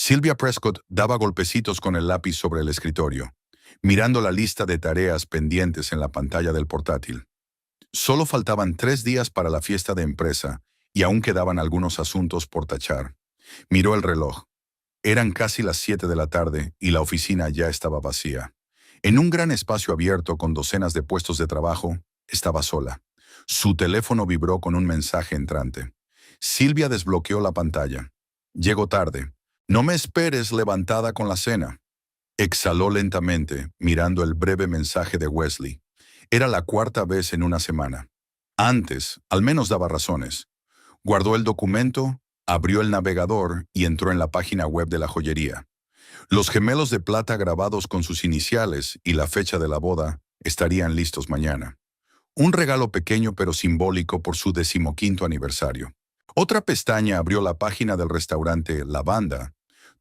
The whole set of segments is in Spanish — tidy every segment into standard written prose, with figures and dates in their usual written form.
Sylvia Prescott daba golpecitos con el lápiz sobre el escritorio, mirando la lista de tareas pendientes en la pantalla del portátil. Solo faltaban 3 días para la fiesta de empresa y aún quedaban algunos asuntos por tachar. Miró el reloj. Eran casi las 7 de la tarde y la oficina ya estaba vacía. En un gran espacio abierto con docenas de puestos de trabajo, estaba sola. Su teléfono vibró con un mensaje entrante. Sylvia desbloqueó la pantalla. Llego tarde. No me esperes levantada con la cena. Exhaló lentamente, mirando el breve mensaje de Wesley. Era la 4ª vez en una semana. Antes, al menos daba razones. Guardó el documento, abrió el navegador y entró en la página web de la joyería. Los gemelos de plata grabados con sus iniciales y la fecha de la boda estarían listos mañana. Un regalo pequeño pero simbólico por su 15º aniversario. Otra pestaña abrió la página del restaurante La Banda,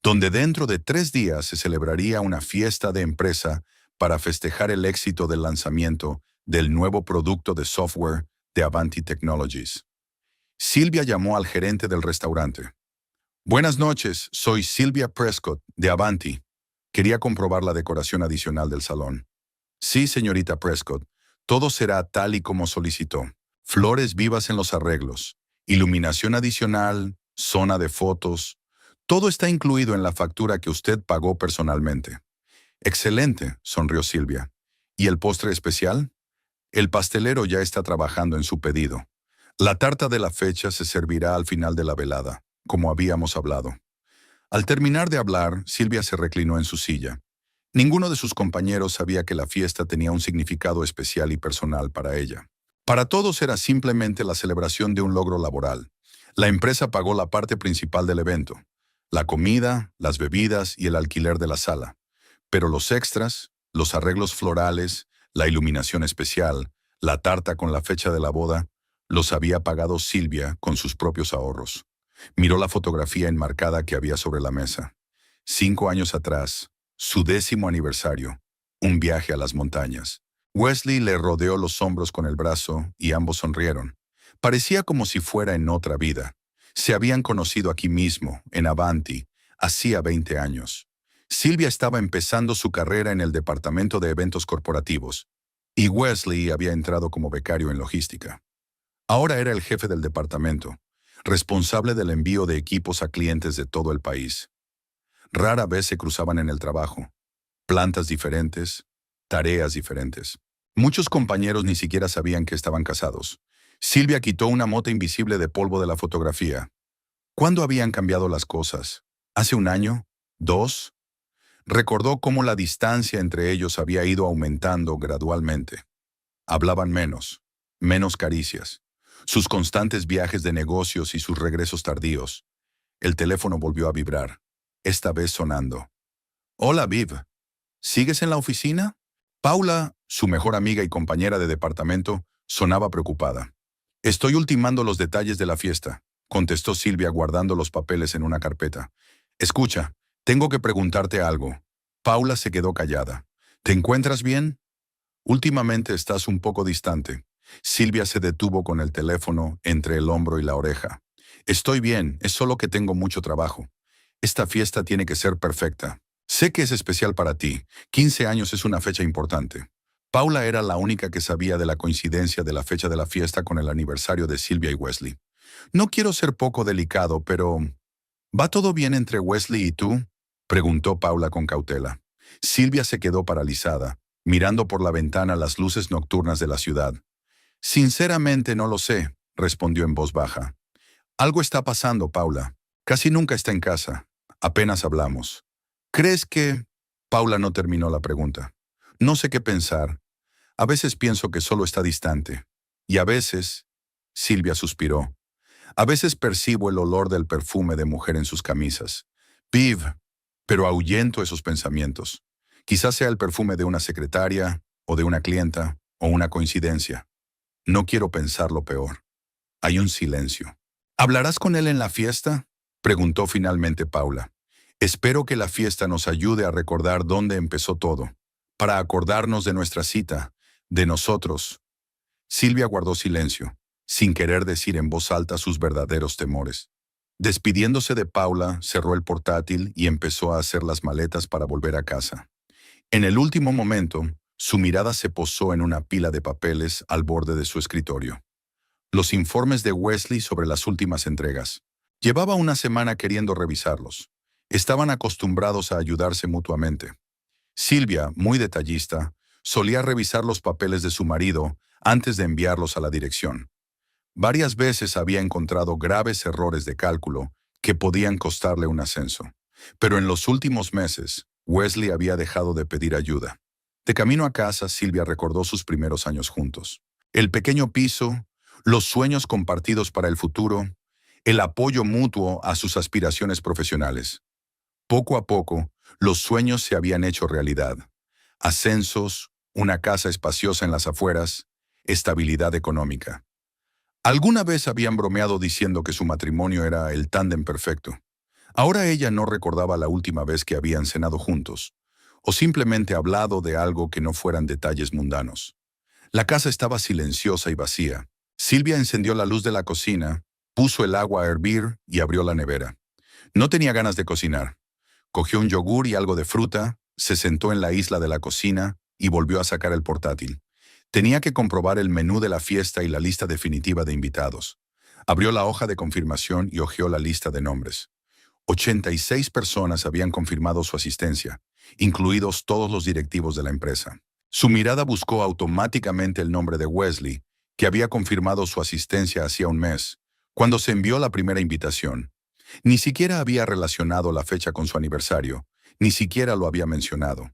donde dentro de 3 días se celebraría una fiesta de empresa para festejar el éxito del lanzamiento del nuevo producto de software de Avanti Technologies. Sylvia llamó al gerente del restaurante. Buenas noches, soy Sylvia Prescott, de Avanti. Quería comprobar la decoración adicional del salón. Sí, señorita Prescott, todo será tal y como solicitó. Flores vivas en los arreglos, iluminación adicional, zona de fotos. Todo está incluido en la factura que usted pagó personalmente. Excelente, sonrió Sylvia. ¿Y el postre especial? El pastelero ya está trabajando en su pedido. La tarta de la fecha se servirá al final de la velada, como habíamos hablado. Al terminar de hablar, Sylvia se reclinó en su silla. Ninguno de sus compañeros sabía que la fiesta tenía un significado especial y personal para ella. Para todos era simplemente la celebración de un logro laboral. La empresa pagó la parte principal del evento, la comida, las bebidas y el alquiler de la sala. Pero los extras, los arreglos florales, la iluminación especial, la tarta con la fecha de la boda, los había pagado Sylvia con sus propios ahorros. Miró la fotografía enmarcada que había sobre la mesa. 5 años atrás, su 10º aniversario, un viaje a las montañas. Wesley le rodeó los hombros con el brazo y ambos sonrieron. Parecía como si fuera en otra vida. Se habían conocido aquí mismo, en Avanti, hacía 20 años. Sylvia estaba empezando su carrera en el departamento de eventos corporativos, y Wesley había entrado como becario en logística. Ahora era el jefe del departamento, responsable del envío de equipos a clientes de todo el país. Rara vez se cruzaban en el trabajo. Plantas diferentes, tareas diferentes. Muchos compañeros ni siquiera sabían que estaban casados. Sylvia quitó una mota invisible de polvo de la fotografía. ¿Cuándo habían cambiado las cosas? ¿Hace 1 año? ¿2? Recordó cómo la distancia entre ellos había ido aumentando gradualmente. Hablaban menos caricias, sus constantes viajes de negocios y sus regresos tardíos. El teléfono volvió a vibrar, esta vez sonando. Hola, Viv. ¿Sigues en la oficina? Paula, su mejor amiga y compañera de departamento, sonaba preocupada. Estoy ultimando los detalles de la fiesta, contestó Sylvia guardando los papeles en una carpeta. Escucha, tengo que preguntarte algo. Paula se quedó callada. ¿Te encuentras bien? Últimamente estás un poco distante. Sylvia se detuvo con el teléfono entre el hombro y la oreja. Estoy bien, es solo que tengo mucho trabajo. Esta fiesta tiene que ser perfecta. Sé que es especial para ti. 15 años es una fecha importante. Paula era la única que sabía de la coincidencia de la fecha de la fiesta con el aniversario de Sylvia y Wesley. No quiero ser poco delicado, pero ¿va todo bien entre Wesley y tú?, preguntó Paula con cautela. Sylvia se quedó paralizada, mirando por la ventana las luces nocturnas de la ciudad. Sinceramente no lo sé, respondió en voz baja. Algo está pasando, Paula. Casi nunca está en casa. Apenas hablamos. ¿Crees que...? Paula no terminó la pregunta. No sé qué pensar. A veces pienso que solo está distante. Y a veces... Sylvia suspiró. A veces percibo el olor del perfume de mujer en sus camisas. Viv, pero ahuyento esos pensamientos. Quizás sea el perfume de una secretaria, o de una clienta, o una coincidencia. No quiero pensar lo peor. Hay un silencio. ¿Hablarás con él en la fiesta?, preguntó finalmente Paula. Espero que la fiesta nos ayude a recordar dónde empezó todo, para acordarnos de nuestra cita, de nosotros. Sylvia guardó silencio, sin querer decir en voz alta sus verdaderos temores. Despidiéndose de Paula, cerró el portátil y empezó a hacer las maletas para volver a casa. En el último momento, su mirada se posó en una pila de papeles al borde de su escritorio. Los informes de Wesley sobre las últimas entregas. Llevaba una semana queriendo revisarlos. Estaban acostumbrados a ayudarse mutuamente. Silvia, muy detallista, solía revisar los papeles de su marido antes de enviarlos a la dirección. Varias veces había encontrado graves errores de cálculo que podían costarle un ascenso. Pero en los últimos meses, Wesley había dejado de pedir ayuda. De camino a casa, Silvia recordó sus primeros años juntos. El pequeño piso, los sueños compartidos para el futuro, el apoyo mutuo a sus aspiraciones profesionales. Poco a poco, los sueños se habían hecho realidad. Ascensos, una casa espaciosa en las afueras, estabilidad económica. Alguna vez habían bromeado diciendo que su matrimonio era el tándem perfecto. Ahora ella no recordaba la última vez que habían cenado juntos, o simplemente hablado de algo que no fueran detalles mundanos. La casa estaba silenciosa y vacía. Silvia encendió la luz de la cocina, puso el agua a hervir y abrió la nevera. No tenía ganas de cocinar. Cogió un yogur y algo de fruta, se sentó en la isla de la cocina y volvió a sacar el portátil. Tenía que comprobar el menú de la fiesta y la lista definitiva de invitados. Abrió la hoja de confirmación y hojeó la lista de nombres. 86 personas habían confirmado su asistencia, incluidos todos los directivos de la empresa. Su mirada buscó automáticamente el nombre de Wesley, que había confirmado su asistencia hacía un mes, cuando se envió la primera invitación. Ni siquiera había relacionado la fecha con su aniversario, ni siquiera lo había mencionado.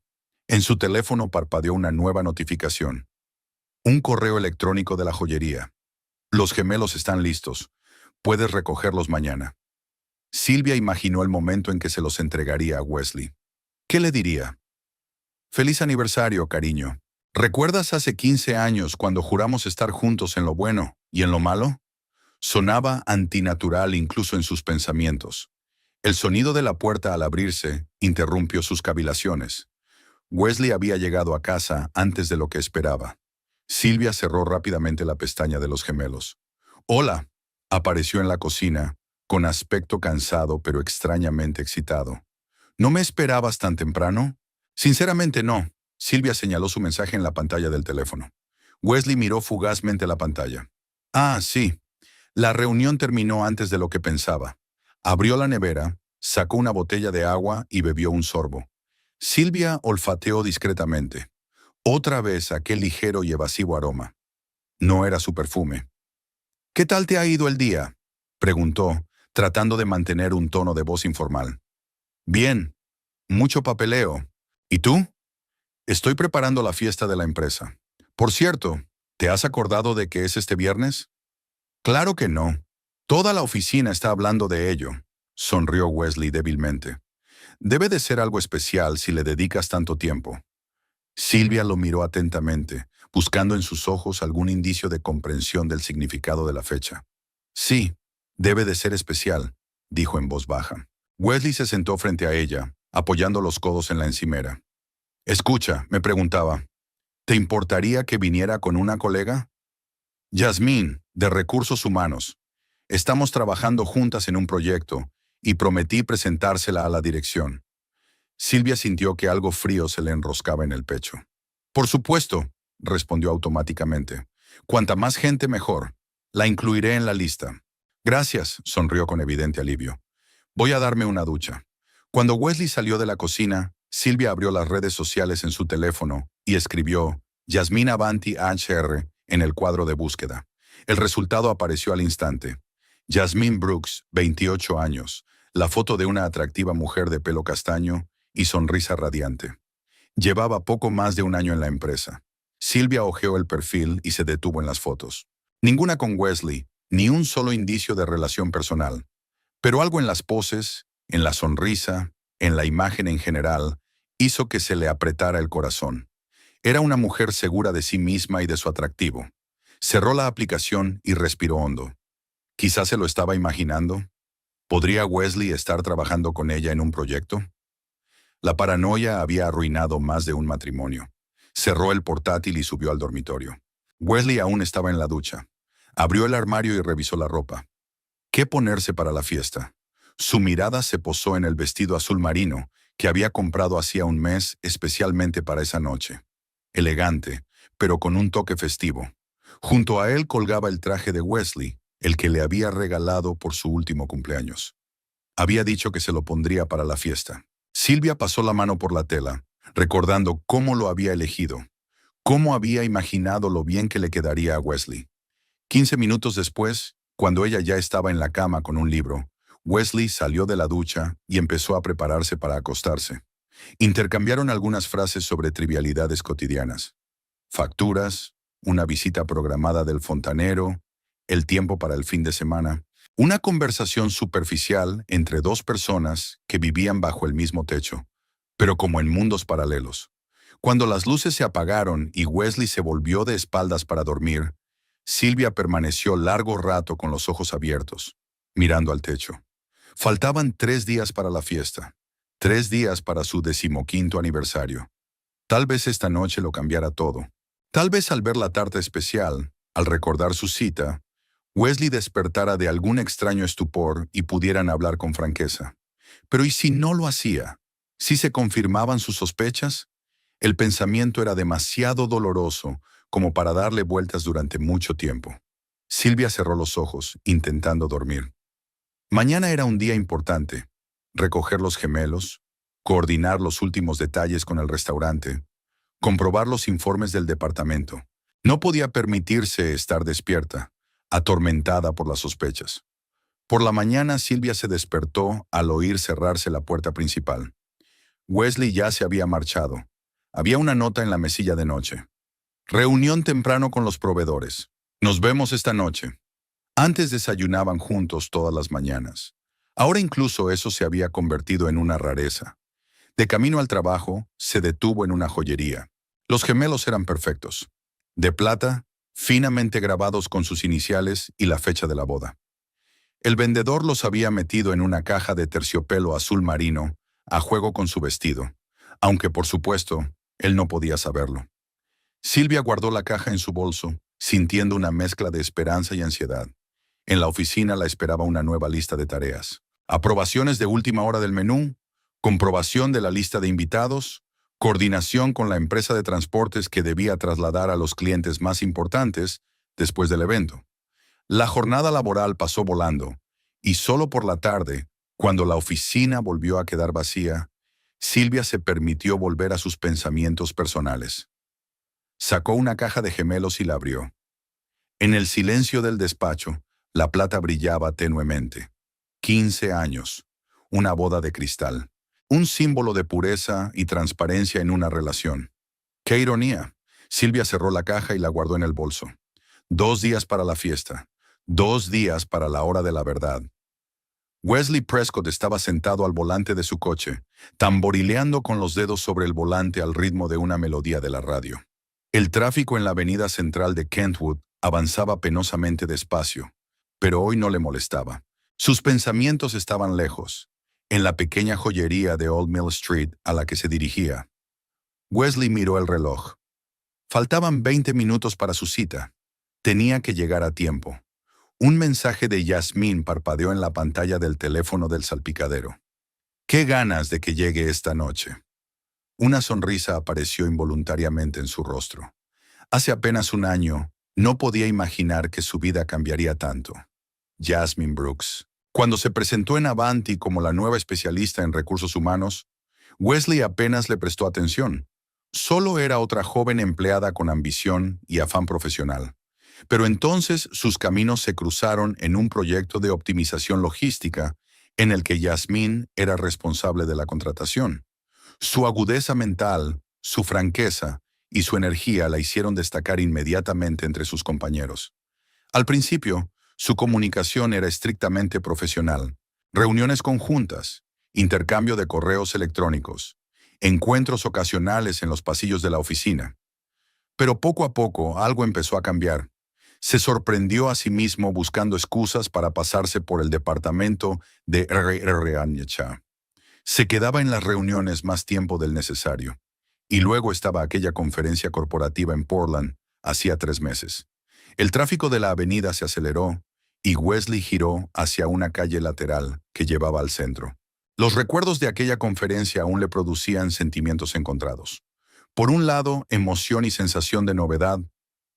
En su teléfono parpadeó una nueva notificación. Un correo electrónico de la joyería. Los gemelos están listos. Puedes recogerlos mañana. Silvia imaginó el momento en que se los entregaría a Wesley. ¿Qué le diría? Feliz aniversario, cariño. ¿Recuerdas hace 15 años cuando juramos estar juntos en lo bueno y en lo malo? Sonaba antinatural incluso en sus pensamientos. El sonido de la puerta al abrirse interrumpió sus cavilaciones. Wesley había llegado a casa antes de lo que esperaba. Silvia cerró rápidamente la pestaña de los gemelos. «Hola», apareció en la cocina, con aspecto cansado pero extrañamente excitado. «¿No me esperabas tan temprano?» «Sinceramente no», Silvia señaló su mensaje en la pantalla del teléfono. Wesley miró fugazmente la pantalla. «Ah, sí. La reunión terminó antes de lo que pensaba». Abrió la nevera, sacó una botella de agua y bebió un sorbo. Silvia olfateó discretamente. Otra vez aquel ligero y evasivo aroma. No era su perfume. «¿Qué tal te ha ido el día?», preguntó, tratando de mantener un tono de voz informal. «Bien. Mucho papeleo. ¿Y tú?» «Estoy preparando la fiesta de la empresa. Por cierto, ¿te has acordado de que es este viernes?» «Claro que no. Toda la oficina está hablando de ello», sonrió Wesley débilmente. «Debe de ser algo especial si le dedicas tanto tiempo». Silvia lo miró atentamente, buscando en sus ojos algún indicio de comprensión del significado de la fecha. «Sí, debe de ser especial», dijo en voz baja. Wesley se sentó frente a ella, apoyando los codos en la encimera. «Escucha», me preguntaba, «¿te importaría que viniera con una colega?» «Yasmín, de Recursos Humanos. Estamos trabajando juntas en un proyecto y prometí presentársela a la dirección». Silvia sintió que algo frío se le enroscaba en el pecho. «Por supuesto», respondió automáticamente. «Cuanta más gente, mejor. La incluiré en la lista». «Gracias», sonrió con evidente alivio. «Voy a darme una ducha». Cuando Wesley salió de la cocina, Silvia abrió las redes sociales en su teléfono y escribió «Yasmín Avanti HR» en el cuadro de búsqueda. El resultado apareció al instante. Yasmín Brooks, 28 años, la foto de una atractiva mujer de pelo castaño y sonrisa radiante. Llevaba poco más de un año en la empresa. Silvia hojeó el perfil y se detuvo en las fotos. Ninguna con Wesley, ni un solo indicio de relación personal. Pero algo en las poses, en la sonrisa, en la imagen en general, hizo que se le apretara el corazón. Era una mujer segura de sí misma y de su atractivo. Cerró la aplicación y respiró hondo. Quizás se lo estaba imaginando. ¿Podría Wesley estar trabajando con ella en un proyecto? La paranoia había arruinado más de un matrimonio. Cerró el portátil y subió al dormitorio. Wesley aún estaba en la ducha. Abrió el armario y revisó la ropa. ¿Qué ponerse para la fiesta? Su mirada se posó en el vestido azul marino que había comprado hacía un mes especialmente para esa noche. Elegante, pero con un toque festivo. Junto a él colgaba el traje de Wesley, el que le había regalado por su último cumpleaños. Había dicho que se lo pondría para la fiesta. Silvia pasó la mano por la tela, recordando cómo lo había elegido, cómo había imaginado lo bien que le quedaría a Wesley. 15 minutos después, cuando ella ya estaba en la cama con un libro, Wesley salió de la ducha y empezó a prepararse para acostarse. Intercambiaron algunas frases sobre trivialidades cotidianas. Facturas, una visita programada del fontanero, el tiempo para el fin de semana. Una conversación superficial entre dos personas que vivían bajo el mismo techo, pero como en mundos paralelos. Cuando las luces se apagaron y Wesley se volvió de espaldas para dormir, Silvia permaneció largo rato con los ojos abiertos, mirando al techo. Faltaban 3 días para la fiesta, 3 días para su 15º aniversario. Tal vez esta noche lo cambiara todo. Tal vez al ver la tarta especial, al recordar su cita, Wesley despertara de algún extraño estupor y pudieran hablar con franqueza. Pero ¿y si no lo hacía? ¿Si se confirmaban sus sospechas? El pensamiento era demasiado doloroso como para darle vueltas durante mucho tiempo. Silvia cerró los ojos, intentando dormir. Mañana era un día importante. Recoger los gemelos, coordinar los últimos detalles con el restaurante, comprobar los informes del departamento. No podía permitirse estar despierta, atormentada por las sospechas. Por la mañana Silvia se despertó al oír cerrarse la puerta principal. Wesley ya se había marchado. Había una nota en la mesilla de noche. Reunión temprano con los proveedores. Nos vemos esta noche. Antes desayunaban juntos todas las mañanas. Ahora incluso eso se había convertido en una rareza. De camino al trabajo, se detuvo en una joyería. Los gemelos eran perfectos. De plata, finamente grabados con sus iniciales y la fecha de la boda. El vendedor los había metido en una caja de terciopelo azul marino, a juego con su vestido, aunque por supuesto, él no podía saberlo. Silvia guardó la caja en su bolso, sintiendo una mezcla de esperanza y ansiedad. En la oficina la esperaba una nueva lista de tareas. Aprobaciones de última hora del menú, comprobación de la lista de invitados, coordinación con la empresa de transportes que debía trasladar a los clientes más importantes después del evento. La jornada laboral pasó volando, y solo por la tarde, cuando la oficina volvió a quedar vacía, Silvia se permitió volver a sus pensamientos personales. Sacó una caja de gemelos y la abrió. En el silencio del despacho, la plata brillaba tenuemente. 15 años, una boda de cristal, un símbolo de pureza y transparencia en una relación. ¡Qué ironía! Silvia cerró la caja y la guardó en el bolso. 2 días para la fiesta, 2 días para la hora de la verdad. Wesley Prescott estaba sentado al volante de su coche, tamborileando con los dedos sobre el volante al ritmo de una melodía de la radio. El tráfico en la avenida central de Kentwood avanzaba penosamente despacio, pero hoy no le molestaba. Sus pensamientos estaban lejos, en la pequeña joyería de Old Mill Street a la que se dirigía. Wesley miró el reloj. Faltaban 20 minutos para su cita. Tenía que llegar a tiempo. Un mensaje de Yasmín parpadeó en la pantalla del teléfono del salpicadero. ¡Qué ganas de que llegue esta noche! Una sonrisa apareció involuntariamente en su rostro. Hace apenas un año, no podía imaginar que su vida cambiaría tanto. Jasmine Brooks. Cuando se presentó en Avanti como la nueva especialista en recursos humanos, Wesley apenas le prestó atención. Solo era otra joven empleada con ambición y afán profesional. Pero entonces sus caminos se cruzaron en un proyecto de optimización logística en el que Yasmín era responsable de la contratación. Su agudeza mental, su franqueza y su energía la hicieron destacar inmediatamente entre sus compañeros. Al principio, su comunicación era estrictamente profesional. Reuniones conjuntas, intercambio de correos electrónicos, encuentros ocasionales en los pasillos de la oficina. Pero poco a poco algo empezó a cambiar. Se sorprendió a sí mismo buscando excusas para pasarse por el departamento de RRH. Se quedaba en las reuniones más tiempo del necesario. Y luego estaba aquella conferencia corporativa en Portland, hacía 3 meses. El tráfico de la avenida se aceleró y Wesley giró hacia una calle lateral que llevaba al centro. Los recuerdos de aquella conferencia aún le producían sentimientos encontrados. Por un lado, emoción y sensación de novedad.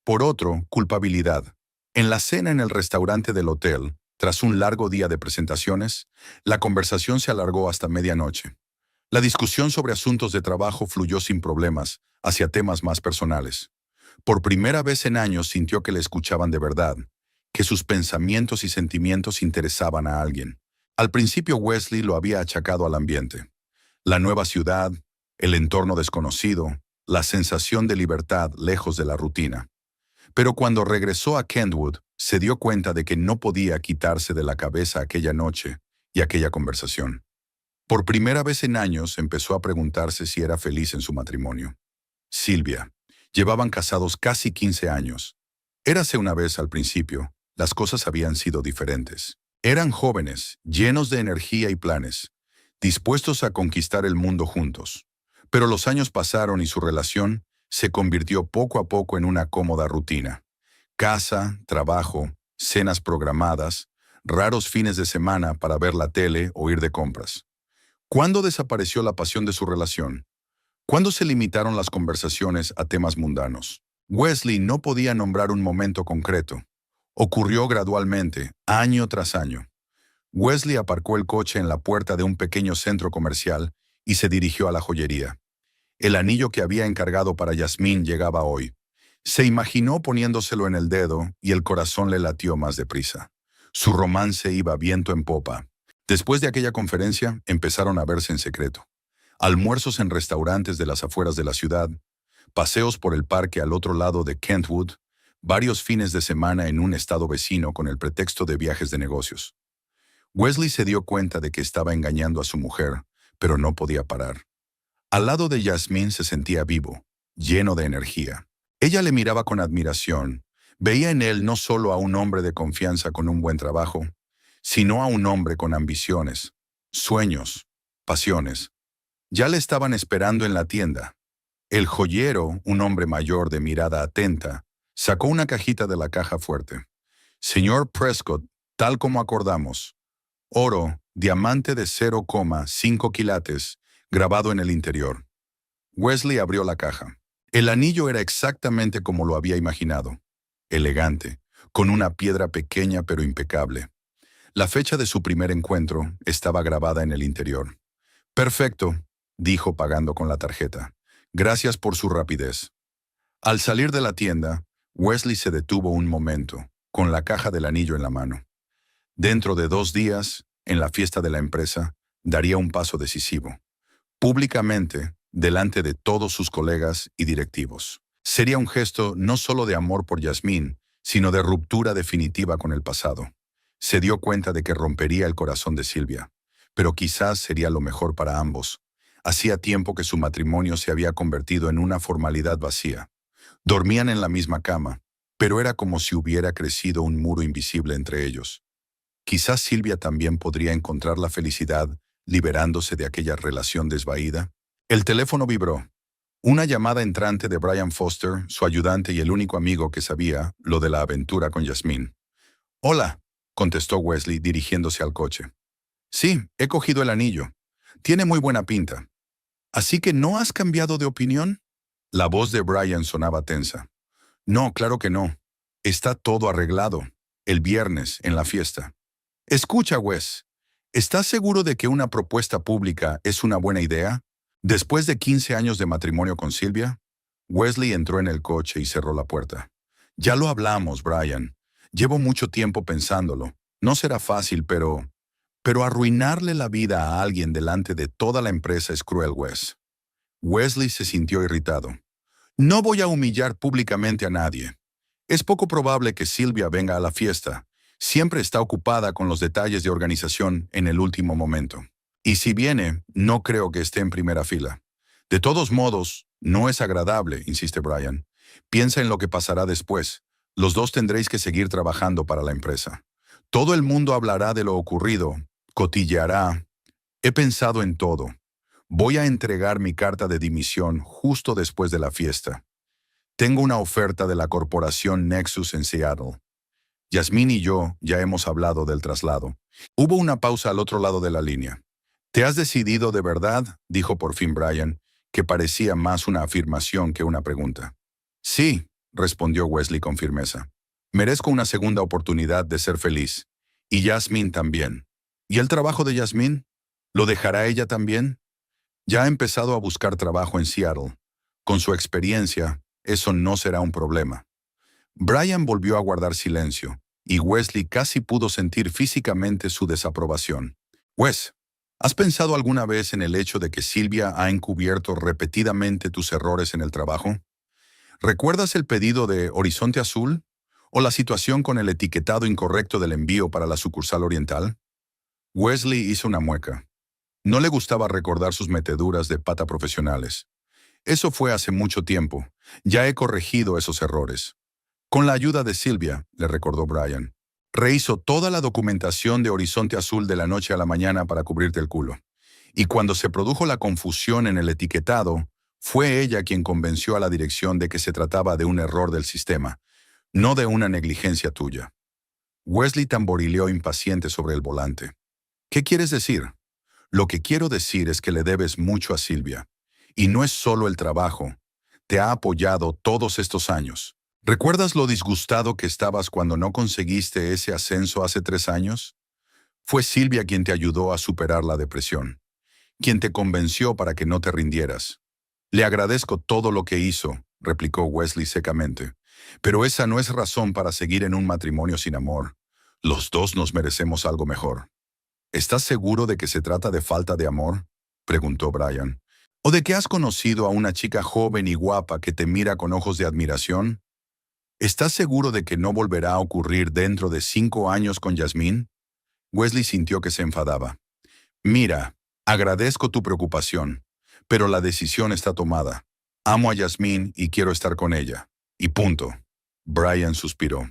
Por otro, culpabilidad. En la cena en el restaurante del hotel, tras un largo día de presentaciones, la conversación se alargó hasta medianoche. La discusión sobre asuntos de trabajo fluyó sin problemas hacia temas más personales. Por primera vez en años sintió que le escuchaban de verdad, que sus pensamientos y sentimientos interesaban a alguien. Al principio Wesley lo había achacado al ambiente. La nueva ciudad, el entorno desconocido, la sensación de libertad lejos de la rutina. Pero cuando regresó a Kentwood, se dio cuenta de que no podía quitarse de la cabeza aquella noche y aquella conversación. Por primera vez en años empezó a preguntarse si era feliz en su matrimonio. Sylvia. Llevaban casados casi 15 años. Érase una vez al principio, las cosas habían sido diferentes. Eran jóvenes, llenos de energía y planes, dispuestos a conquistar el mundo juntos. Pero los años pasaron y su relación se convirtió poco a poco en una cómoda rutina. Casa, trabajo, cenas programadas, raros fines de semana para ver la tele o ir de compras. ¿Cuándo desapareció la pasión de su relación? ¿Cuándo se limitaron las conversaciones a temas mundanos? Wesley no podía nombrar un momento concreto. Ocurrió gradualmente, año tras año. Wesley aparcó el coche en la puerta de un pequeño centro comercial y se dirigió a la joyería. El anillo que había encargado para Yasmín llegaba hoy. Se imaginó poniéndoselo en el dedo y el corazón le latió más deprisa. Su romance iba viento en popa. Después de aquella conferencia, empezaron a verse en secreto. Almuerzos en restaurantes de las afueras de la ciudad, paseos por el parque al otro lado de Kentwood, varios fines de semana en un estado vecino con el pretexto de viajes de negocios. Wesley se dio cuenta de que estaba engañando a su mujer, pero no podía parar. Al lado de Yasmín se sentía vivo, lleno de energía. Ella le miraba con admiración. Veía en él no solo a un hombre de confianza con un buen trabajo, sino a un hombre con ambiciones, sueños, pasiones. Ya le estaban esperando en la tienda. El joyero, un hombre mayor de mirada atenta, sacó una cajita de la caja fuerte. Señor Prescott, tal como acordamos. Oro, diamante de 0,5 quilates, grabado en el interior. Wesley abrió la caja. El anillo era exactamente como lo había imaginado. Elegante, con una piedra pequeña pero impecable. La fecha de su primer encuentro estaba grabada en el interior. Perfecto, dijo pagando con la tarjeta. Gracias por su rapidez. Al salir de la tienda, Wesley se detuvo un momento, con la caja del anillo en la mano. Dentro de 2 días, en la fiesta de la empresa, daría un paso decisivo. Públicamente, delante de todos sus colegas y directivos. Sería un gesto no solo de amor por Yasmín, sino de ruptura definitiva con el pasado. Se dio cuenta de que rompería el corazón de Sylvia, pero quizás sería lo mejor para ambos. Hacía tiempo que su matrimonio se había convertido en una formalidad vacía. Dormían en la misma cama, pero era como si hubiera crecido un muro invisible entre ellos. Quizás Sylvia también podría encontrar la felicidad liberándose de aquella relación desvaída. El teléfono vibró. Una llamada entrante de Brian Foster, su ayudante y el único amigo que sabía lo de la aventura con Yasmín. «Hola», contestó Wesley dirigiéndose al coche. «Sí, he cogido el anillo. Tiene muy buena pinta. ¿Así que no has cambiado de opinión?» La voz de Brian sonaba tensa. «No, claro que no. Está todo arreglado. El viernes, en la fiesta». «Escucha, Wes. ¿Estás seguro de que una propuesta pública es una buena idea? Después de 15 años de matrimonio con Sylvia». Wesley entró en el coche y cerró la puerta. «Ya lo hablamos, Brian. Llevo mucho tiempo pensándolo. No será fácil, pero arruinarle la vida a alguien delante de toda la empresa es cruel, Wes». Wesley se sintió irritado. «No voy a humillar públicamente a nadie. Es poco probable que Sylvia venga a la fiesta. Siempre está ocupada con los detalles de organización en el último momento. Y si viene, no creo que esté en primera fila. De todos modos, no es agradable», insiste Brian. «Piensa en lo que pasará después. Los dos tendréis que seguir trabajando para la empresa. Todo el mundo hablará de lo ocurrido, cotilleará. He pensado en todo. Voy a entregar mi carta de dimisión justo después de la fiesta. Tengo una oferta de la corporación Nexus en Seattle. Yasmín y yo ya hemos hablado del traslado. Hubo una pausa al otro lado de la línea. ¿Te has decidido de verdad?, dijo por fin Brian, que parecía más una afirmación que una pregunta. Sí, respondió Wesley con firmeza. Merezco una segunda oportunidad de ser feliz. Y Yasmín también. ¿Y el trabajo de Yasmín? ¿Lo dejará ella también? Ya ha empezado a buscar trabajo en Seattle. Con su experiencia, eso no será un problema. Brian volvió a guardar silencio, y Wesley casi pudo sentir físicamente su desaprobación. Wes, ¿has pensado alguna vez en el hecho de que Silvia ha encubierto repetidamente tus errores en el trabajo? ¿Recuerdas el pedido de Horizonte Azul? ¿O la situación con el etiquetado incorrecto del envío para la sucursal oriental? Wesley hizo una mueca. No le gustaba recordar sus meteduras de pata profesionales. Eso fue hace mucho tiempo. Ya he corregido esos errores. Con la ayuda de Silvia, le recordó Brian. Rehizo toda la documentación de Horizonte Azul de la noche a la mañana para cubrirte el culo. Y cuando se produjo la confusión en el etiquetado, fue ella quien convenció a la dirección de que se trataba de un error del sistema, no de una negligencia tuya. Wesley tamborileó impaciente sobre el volante. ¿Qué quieres decir? Lo que quiero decir es que le debes mucho a Silvia. Y no es solo el trabajo. Te ha apoyado todos estos años. ¿Recuerdas lo disgustado que estabas cuando no conseguiste ese ascenso hace 3 años? Fue Silvia quien te ayudó a superar la depresión, quien te convenció para que no te rindieras. Le agradezco todo lo que hizo, replicó Wesley secamente. Pero esa no es razón para seguir en un matrimonio sin amor. Los dos nos merecemos algo mejor. ¿Estás seguro de que se trata de falta de amor?, preguntó Brian. ¿O de que has conocido a una chica joven y guapa que te mira con ojos de admiración? ¿Estás seguro de que no volverá a ocurrir dentro de 5 años con Yasmín? Wesley sintió que se enfadaba. Mira, agradezco tu preocupación, pero la decisión está tomada. Amo a Yasmín y quiero estar con ella. Y punto. Brian suspiró.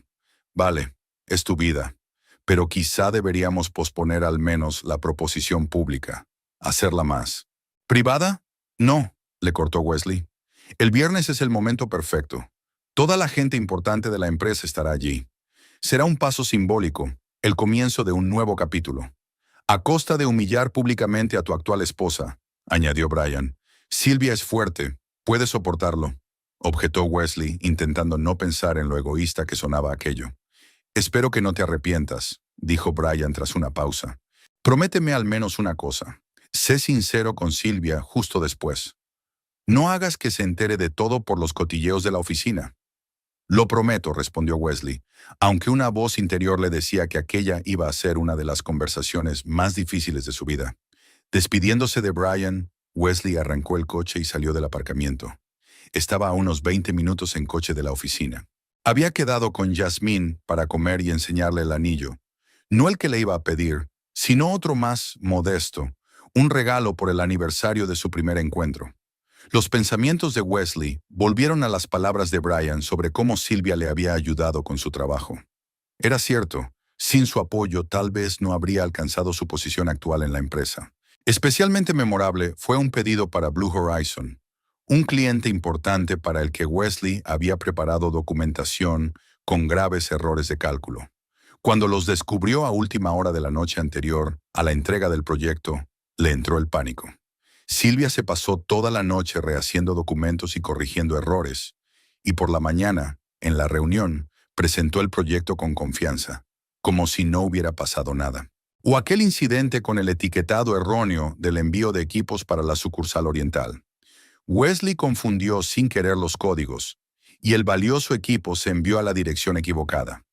Vale, es tu vida, pero quizá deberíamos posponer al menos la proposición pública. Hacerla más. ¿Privada? No, le cortó Wesley. El viernes es el momento perfecto. Toda la gente importante de la empresa estará allí. Será un paso simbólico, el comienzo de un nuevo capítulo. A costa de humillar públicamente a tu actual esposa, añadió Brian. Silvia es fuerte, puede soportarlo, objetó Wesley, intentando no pensar en lo egoísta que sonaba aquello. Espero que no te arrepientas, dijo Brian tras una pausa. Prométeme al menos una cosa. Sé sincero con Silvia justo después. No hagas que se entere de todo por los cotilleos de la oficina. Lo prometo, respondió Wesley, aunque una voz interior le decía que aquella iba a ser una de las conversaciones más difíciles de su vida. Despidiéndose de Brian, Wesley arrancó el coche y salió del aparcamiento. Estaba a unos 20 minutos en coche de la oficina. Había quedado con Yasmín para comer y enseñarle el anillo. No el que le iba a pedir, sino otro más modesto, un regalo por el aniversario de su primer encuentro. Los pensamientos de Wesley volvieron a las palabras de Brian sobre cómo Silvia le había ayudado con su trabajo. Era cierto, sin su apoyo tal vez no habría alcanzado su posición actual en la empresa. Especialmente memorable fue un pedido para Blue Horizon, un cliente importante para el que Wesley había preparado documentación con graves errores de cálculo. Cuando los descubrió a última hora de la noche anterior a la entrega del proyecto, le entró el pánico. Silvia se pasó toda la noche rehaciendo documentos y corrigiendo errores, y por la mañana, en la reunión, presentó el proyecto con confianza, como si no hubiera pasado nada. O aquel incidente con el etiquetado erróneo del envío de equipos para la sucursal oriental. Wesley confundió sin querer los códigos, y el valioso equipo se envió a la dirección equivocada.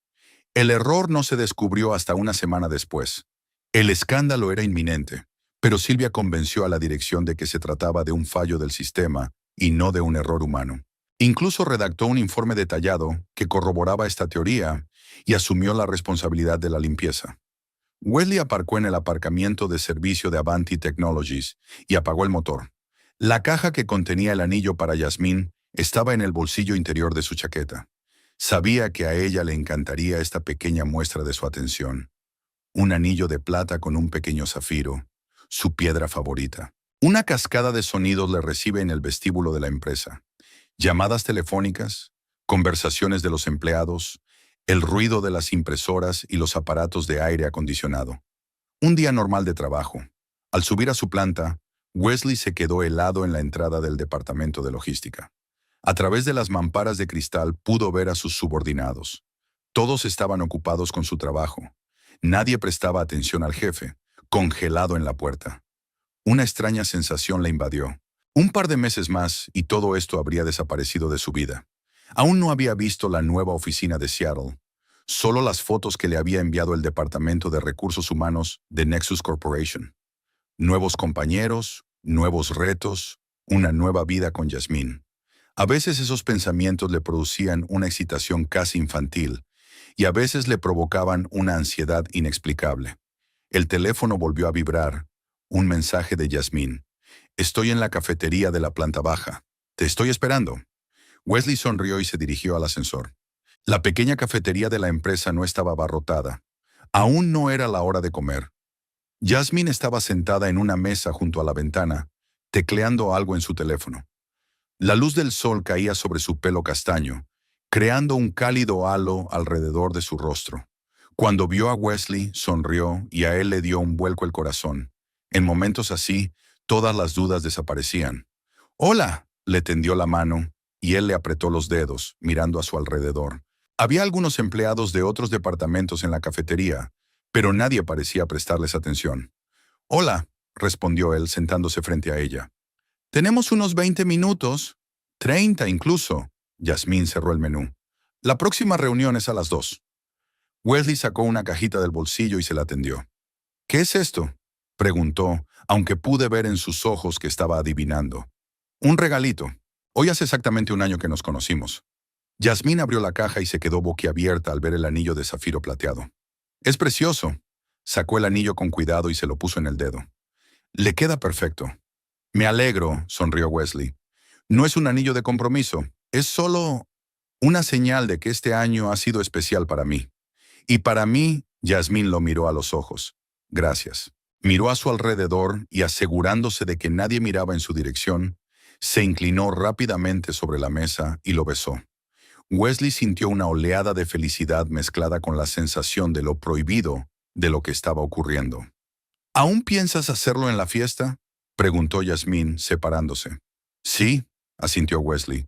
El error no se descubrió hasta una semana después. El escándalo era inminente, pero Silvia convenció a la dirección de que se trataba de un fallo del sistema y no de un error humano. Incluso redactó un informe detallado que corroboraba esta teoría y asumió la responsabilidad de la limpieza. Wesley aparcó en el aparcamiento de servicio de Avanti Technologies y apagó el motor. La caja que contenía el anillo para Yasmín estaba en el bolsillo interior de su chaqueta. Sabía que a ella le encantaría esta pequeña muestra de su atención. Un anillo de plata con un pequeño zafiro, su piedra favorita. Una cascada de sonidos le recibe en el vestíbulo de la empresa. Llamadas telefónicas, conversaciones de los empleados, el ruido de las impresoras y los aparatos de aire acondicionado. Un día normal de trabajo. Al subir a su planta, Wesley se quedó helado en la entrada del departamento de logística. A través de las mamparas de cristal pudo ver a sus subordinados. Todos estaban ocupados con su trabajo. Nadie prestaba atención al jefe, congelado en la puerta. Una extraña sensación le invadió. Un par de meses más y todo esto habría desaparecido de su vida. Aún no había visto la nueva oficina de Seattle, solo las fotos que le había enviado el Departamento de Recursos Humanos de Nexus Corporation. Nuevos compañeros, nuevos retos, una nueva vida con Yasmín. A veces esos pensamientos le producían una excitación casi infantil y a veces le provocaban una ansiedad inexplicable. El teléfono volvió a vibrar. Un mensaje de Yasmín. Estoy en la cafetería de la planta baja. Te estoy esperando. Wesley sonrió y se dirigió al ascensor. La pequeña cafetería de la empresa no estaba abarrotada. Aún no era la hora de comer. Yasmín estaba sentada en una mesa junto a la ventana, tecleando algo en su teléfono. La luz del sol caía sobre su pelo castaño, creando un cálido halo alrededor de su rostro. Cuando vio a Wesley, sonrió y a él le dio un vuelco el corazón. En momentos así, todas las dudas desaparecían. «Hola», le tendió la mano, y él le apretó los dedos, mirando a su alrededor. Había algunos empleados de otros departamentos en la cafetería, pero nadie parecía prestarles atención. «Hola», respondió él sentándose frente a ella. «Tenemos unos 20 minutos, 30 incluso». Yasmín cerró el menú. «La próxima reunión es a las 2». Wesley sacó una cajita del bolsillo y se la tendió. «¿Qué es esto?», preguntó, aunque pude ver en sus ojos que estaba adivinando. «Un regalito. Hoy hace exactamente un año que nos conocimos». Yasmín abrió la caja y se quedó boquiabierta al ver el anillo de zafiro plateado. «Es precioso». Sacó el anillo con cuidado y se lo puso en el dedo. «Le queda perfecto». «Me alegro», sonrió Wesley. «No es un anillo de compromiso, es solo una señal de que este año ha sido especial para mí». «Y para mí», Yasmín lo miró a los ojos. «Gracias». Miró a su alrededor y, asegurándose de que nadie miraba en su dirección, se inclinó rápidamente sobre la mesa y lo besó. Wesley sintió una oleada de felicidad mezclada con la sensación de lo prohibido de lo que estaba ocurriendo. «¿Aún piensas hacerlo en la fiesta?», preguntó Yasmín, separándose. «Sí», asintió Wesley.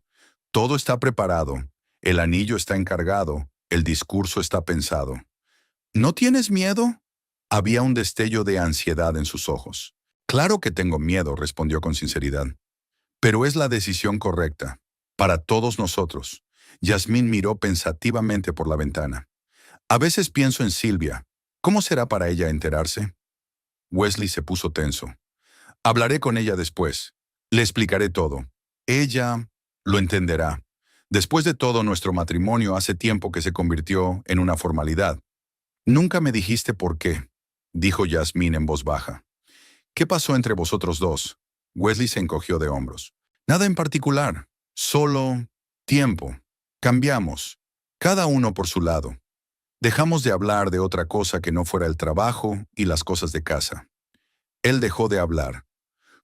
«Todo está preparado. El anillo está encargado. El discurso está pensado». «¿No tienes miedo?». Había un destello de ansiedad en sus ojos. «Claro que tengo miedo», respondió con sinceridad. «Pero es la decisión correcta. Para todos nosotros». Yasmín miró pensativamente por la ventana. «A veces pienso en Silvia. ¿Cómo será para ella enterarse?». Wesley se puso tenso. «Hablaré con ella después. Le explicaré todo. Ella lo entenderá. Después de todo, nuestro matrimonio hace tiempo que se convirtió en una formalidad». «Nunca me dijiste por qué», dijo Yasmín en voz baja. «¿Qué pasó entre vosotros dos?». Wesley se encogió de hombros. «Nada en particular. Solo tiempo. Cambiamos. Cada uno por su lado. Dejamos de hablar de otra cosa que no fuera el trabajo y las cosas de casa». Él dejó de hablar.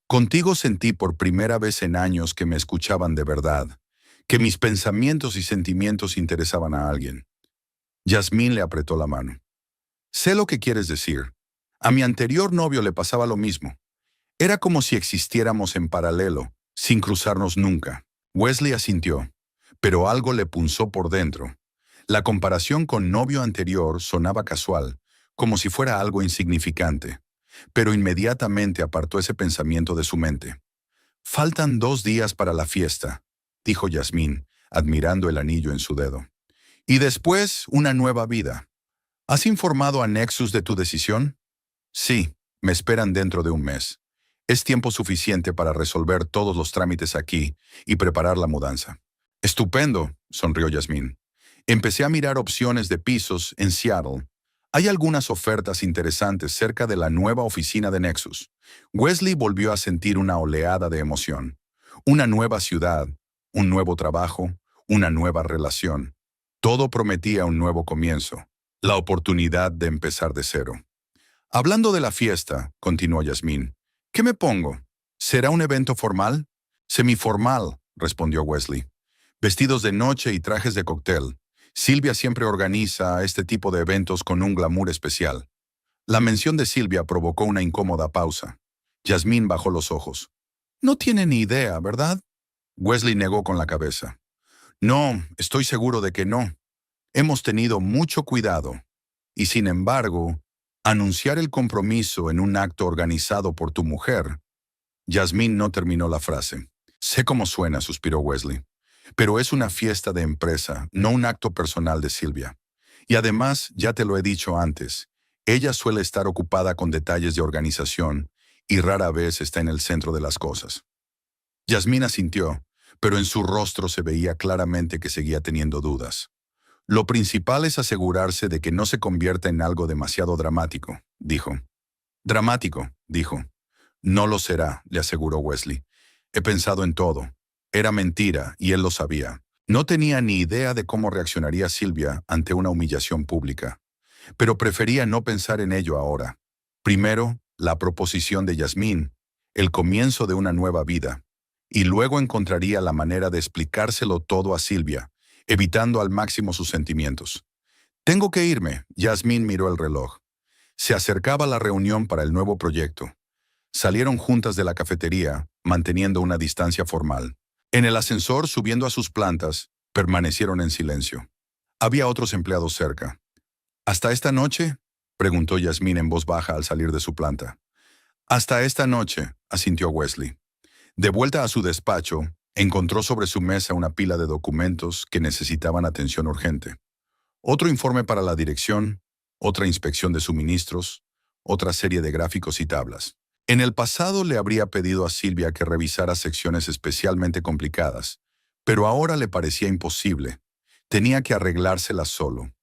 «Contigo sentí por primera vez en años que me escuchaban de verdad, que mis pensamientos y sentimientos interesaban a alguien». Yasmín le apretó la mano. «Sé lo que quieres decir. A mi anterior novio le pasaba lo mismo. Era como si existiéramos en paralelo, sin cruzarnos nunca». Wesley asintió, pero algo le punzó por dentro. La comparación con novio anterior sonaba casual, como si fuera algo insignificante, pero inmediatamente apartó ese pensamiento de su mente. «Faltan 2 días para la fiesta», dijo Yasmín, admirando el anillo en su dedo. «Y después una nueva vida. ¿Has informado a Nexus de tu decisión?». «Sí, me esperan dentro de un mes. Es tiempo suficiente para resolver todos los trámites aquí y preparar la mudanza». «Estupendo», sonrió Yasmín. «Empecé a mirar opciones de pisos en Seattle. Hay algunas ofertas interesantes cerca de la nueva oficina de Nexus». Wesley volvió a sentir una oleada de emoción. Una nueva ciudad, un nuevo trabajo, una nueva relación. Todo prometía un nuevo comienzo, la oportunidad de empezar de cero. «Hablando de la fiesta», continuó Yasmín, «¿qué me pongo? ¿Será un evento formal?». «Semiformal», respondió Wesley. «Vestidos de noche y trajes de cóctel. Silvia siempre organiza este tipo de eventos con un glamour especial. La mención de Silvia provocó una incómoda pausa. Yasmín bajó los ojos. No tiene ni idea, ¿verdad? Wesley negó con la cabeza. No, estoy seguro de que no. Hemos tenido mucho cuidado. Y sin embargo, anunciar el compromiso en un acto organizado por tu mujer. Yasmín no terminó la frase. Sé cómo suena, suspiró Wesley. Pero es una fiesta de empresa, no un acto personal de Silvia. Y además, ya te lo he dicho antes, ella suele estar ocupada con detalles de organización y rara vez está en el centro de las cosas. Yasmín asintió, pero en su rostro se veía claramente que seguía teniendo dudas. Lo principal es asegurarse de que no se convierta en algo demasiado dramático, dijo. Dramático, dijo. No lo será, le aseguró Wesley. He pensado en todo. Era mentira, y él lo sabía. No tenía ni idea de cómo reaccionaría Silvia ante una humillación pública, pero prefería no pensar en ello ahora. Primero, la proposición de Yasmín, el comienzo de una nueva vida, y luego encontraría la manera de explicárselo todo a Silvia, evitando al máximo sus sentimientos. Tengo que irme, Yasmín miró el reloj. Se acercaba la reunión para el nuevo proyecto. Salieron juntas de la cafetería, manteniendo una distancia formal. En el ascensor, subiendo a sus plantas, permanecieron en silencio. Había otros empleados cerca. ¿Hasta esta noche?, preguntó Yasmín en voz baja al salir de su planta. Hasta esta noche, asintió Wesley. De vuelta a su despacho, encontró sobre su mesa una pila de documentos que necesitaban atención urgente. Otro informe para la dirección, otra inspección de suministros, otra serie de gráficos y tablas. En el pasado le habría pedido a Silvia que revisara secciones especialmente complicadas, pero ahora le parecía imposible. Tenía que arreglárselas solo.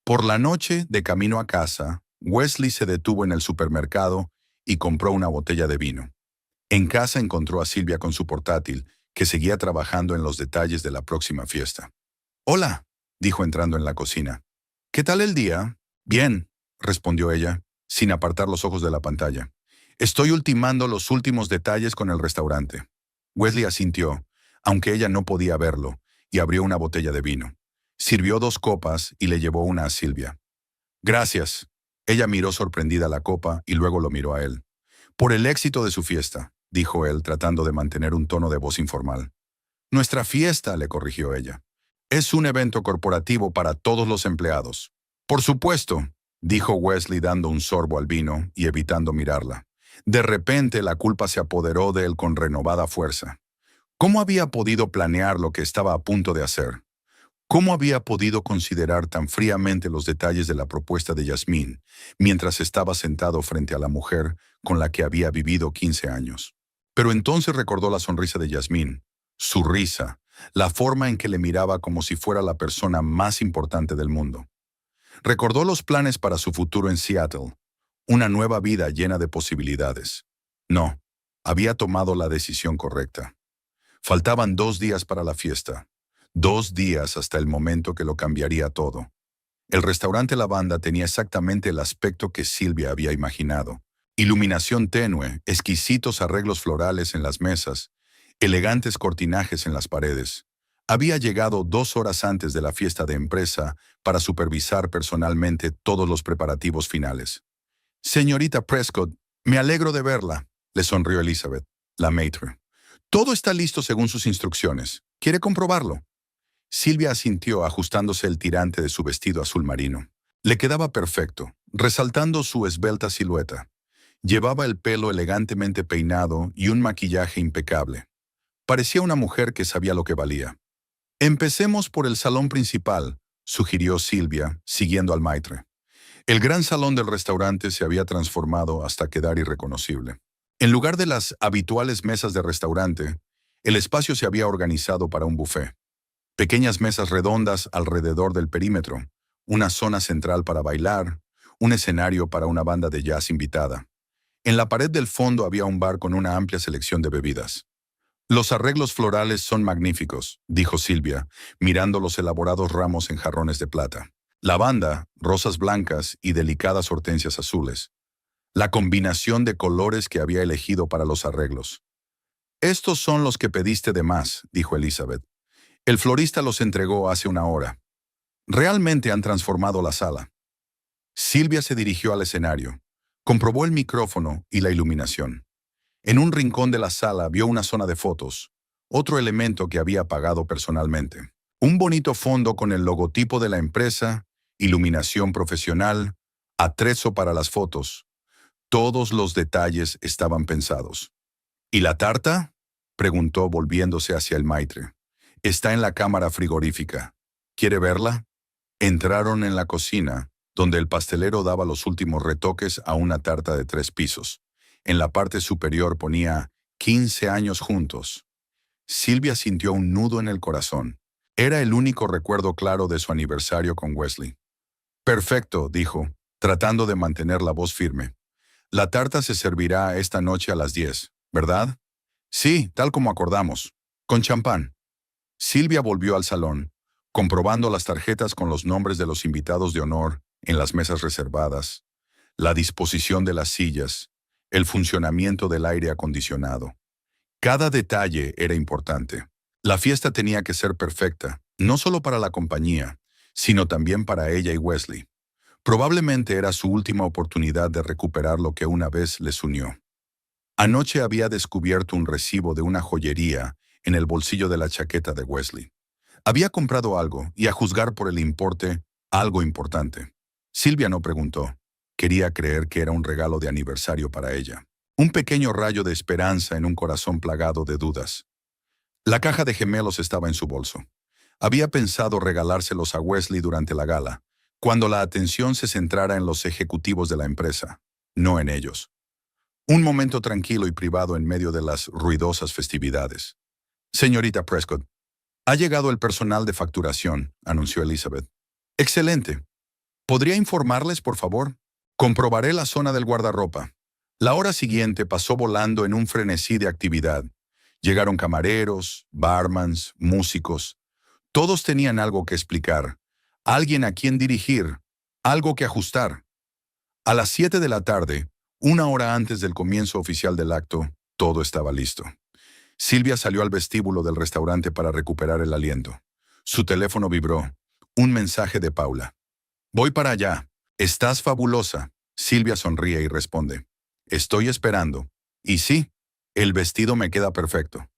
Por la noche, de camino a casa, Wesley se detuvo en el supermercado y compró una botella de vino. En casa encontró a Silvia con su portátil, que seguía trabajando en los detalles de la próxima fiesta. «Hola», dijo entrando en la cocina. «¿Qué tal el día?» «Bien», respondió ella, sin apartar los ojos de la pantalla. «Estoy ultimando los últimos detalles con el restaurante». Wesley asintió, aunque ella no podía verlo, y abrió una botella de vino. Sirvió 2 copas y le llevó una a Silvia. «Gracias». Ella miró sorprendida la copa y luego lo miró a él. «Por el éxito de su fiesta», dijo él, tratando de mantener un tono de voz informal. «Nuestra fiesta», le corrigió ella. «Es un evento corporativo para todos los empleados». «Por supuesto», dijo Wesley dando un sorbo al vino y evitando mirarla. De repente la culpa se apoderó de él con renovada fuerza. ¿Cómo había podido planear lo que estaba a punto de hacer? ¿Cómo había podido considerar tan fríamente los detalles de la propuesta de Yasmín mientras estaba sentado frente a la mujer con la que había vivido 15 años? Pero entonces recordó la sonrisa de Yasmín, su risa, la forma en que le miraba como si fuera la persona más importante del mundo. Recordó los planes para su futuro en Seattle, una nueva vida llena de posibilidades. No, había tomado la decisión correcta. Faltaban 2 días para la fiesta. 2 días hasta el momento que lo cambiaría todo. El restaurante La Banda tenía exactamente el aspecto que Silvia había imaginado. Iluminación tenue, exquisitos arreglos florales en las mesas, elegantes cortinajes en las paredes. Había llegado 2 horas antes de la fiesta de empresa para supervisar personalmente todos los preparativos finales. «Señorita Prescott, me alegro de verla», le sonrió Elizabeth, la maître. «Todo está listo según sus instrucciones. ¿Quiere comprobarlo?» Silvia asintió ajustándose el tirante de su vestido azul marino. Le quedaba perfecto, resaltando su esbelta silueta. Llevaba el pelo elegantemente peinado y un maquillaje impecable. Parecía una mujer que sabía lo que valía. «Empecemos por el salón principal», sugirió Silvia, siguiendo al maitre. El gran salón del restaurante se había transformado hasta quedar irreconocible. En lugar de las habituales mesas de restaurante, el espacio se había organizado para un buffet. Pequeñas mesas redondas alrededor del perímetro, una zona central para bailar, un escenario para una banda de jazz invitada. En la pared del fondo había un bar con una amplia selección de bebidas. «Los arreglos florales son magníficos», dijo Silvia, mirando los elaborados ramos en jarrones de plata. Lavanda, rosas blancas y delicadas hortensias azules. La combinación de colores que había elegido para los arreglos. «Estos son los que pediste de más», dijo Elizabeth. «El florista los entregó hace 1 hora». Realmente han transformado la sala. Silvia se dirigió al escenario. Comprobó el micrófono y la iluminación. En un rincón de la sala vio una zona de fotos, otro elemento que había pagado personalmente. Un bonito fondo con el logotipo de la empresa, iluminación profesional, atrezo para las fotos. Todos los detalles estaban pensados. ¿Y la tarta?, preguntó volviéndose hacia el maitre. Está en la cámara frigorífica. ¿Quiere verla? Entraron en la cocina, donde el pastelero daba los últimos retoques a una tarta de 3 pisos. En la parte superior ponía 15 años juntos. Silvia sintió un nudo en el corazón. Era el único recuerdo claro de su aniversario con Wesley. Perfecto, dijo, tratando de mantener la voz firme. La tarta se servirá esta noche a las 10, ¿verdad? Sí, tal como acordamos. Con champán. Silvia volvió al salón, comprobando las tarjetas con los nombres de los invitados de honor en las mesas reservadas, la disposición de las sillas, el funcionamiento del aire acondicionado. Cada detalle era importante. La fiesta tenía que ser perfecta, no solo para la compañía, sino también para ella y Wesley. Probablemente era su última oportunidad de recuperar lo que una vez les unió. Anoche había descubierto un recibo de una joyería en el bolsillo de la chaqueta de Wesley. Había comprado algo y, a juzgar por el importe, algo importante. Silvia no preguntó. Quería creer que era un regalo de aniversario para ella. Un pequeño rayo de esperanza en un corazón plagado de dudas. La caja de gemelos estaba en su bolso. Había pensado regalárselos a Wesley durante la gala, cuando la atención se centrara en los ejecutivos de la empresa, no en ellos. Un momento tranquilo y privado en medio de las ruidosas festividades. Señorita Prescott, ha llegado el personal de facturación, anunció Elizabeth. Excelente. ¿Podría informarles, por favor? Comprobaré la zona del guardarropa. La hora siguiente pasó volando en un frenesí de actividad. Llegaron camareros, barmans, músicos. Todos tenían algo que explicar, alguien a quien dirigir, algo que ajustar. A las 7 de la tarde, una hora antes del comienzo oficial del acto, todo estaba listo. Silvia salió al vestíbulo del restaurante para recuperar el aliento. Su teléfono vibró. Un mensaje de Paula. Voy para allá. Estás fabulosa. Silvia sonríe y responde. Estoy esperando. Y sí, el vestido me queda perfecto.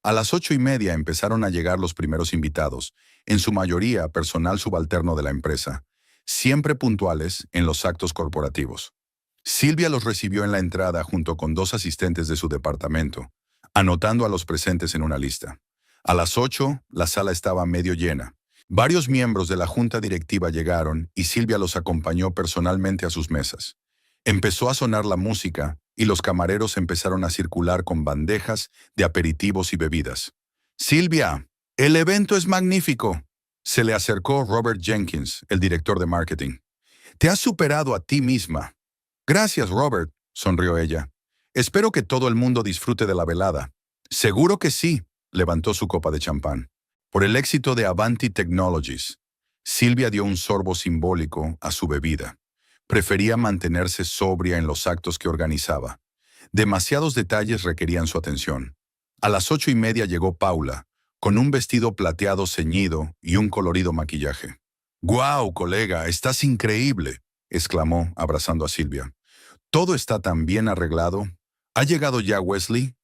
A las 8:30 empezaron a llegar los primeros invitados, en su mayoría personal subalterno de la empresa, siempre puntuales en los actos corporativos. Silvia los recibió en la entrada junto con 2 asistentes de su departamento, anotando a los presentes en una lista. A las 8, la sala estaba medio llena. Varios miembros de la junta directiva llegaron y Silvia los acompañó personalmente a sus mesas. Empezó a sonar la música y los camareros empezaron a circular con bandejas de aperitivos y bebidas. «Silvia, el evento es magnífico», se le acercó Robert Jenkins, el director de marketing. «Te has superado a ti misma». «Gracias, Robert», sonrió ella. «Espero que todo el mundo disfrute de la velada». «Seguro que sí», levantó su copa de champán. «Por el éxito de Avanti Technologies». Silvia dio un sorbo simbólico a su bebida. Prefería mantenerse sobria en los actos que organizaba. Demasiados detalles requerían su atención. A las 8:30 llegó Paula, con un vestido plateado ceñido y un colorido maquillaje. «¡Guau, colega! ¡Estás increíble!», exclamó, abrazando a Silvia. «Todo está tan bien arreglado. ¿Ha llegado ya Wesley?».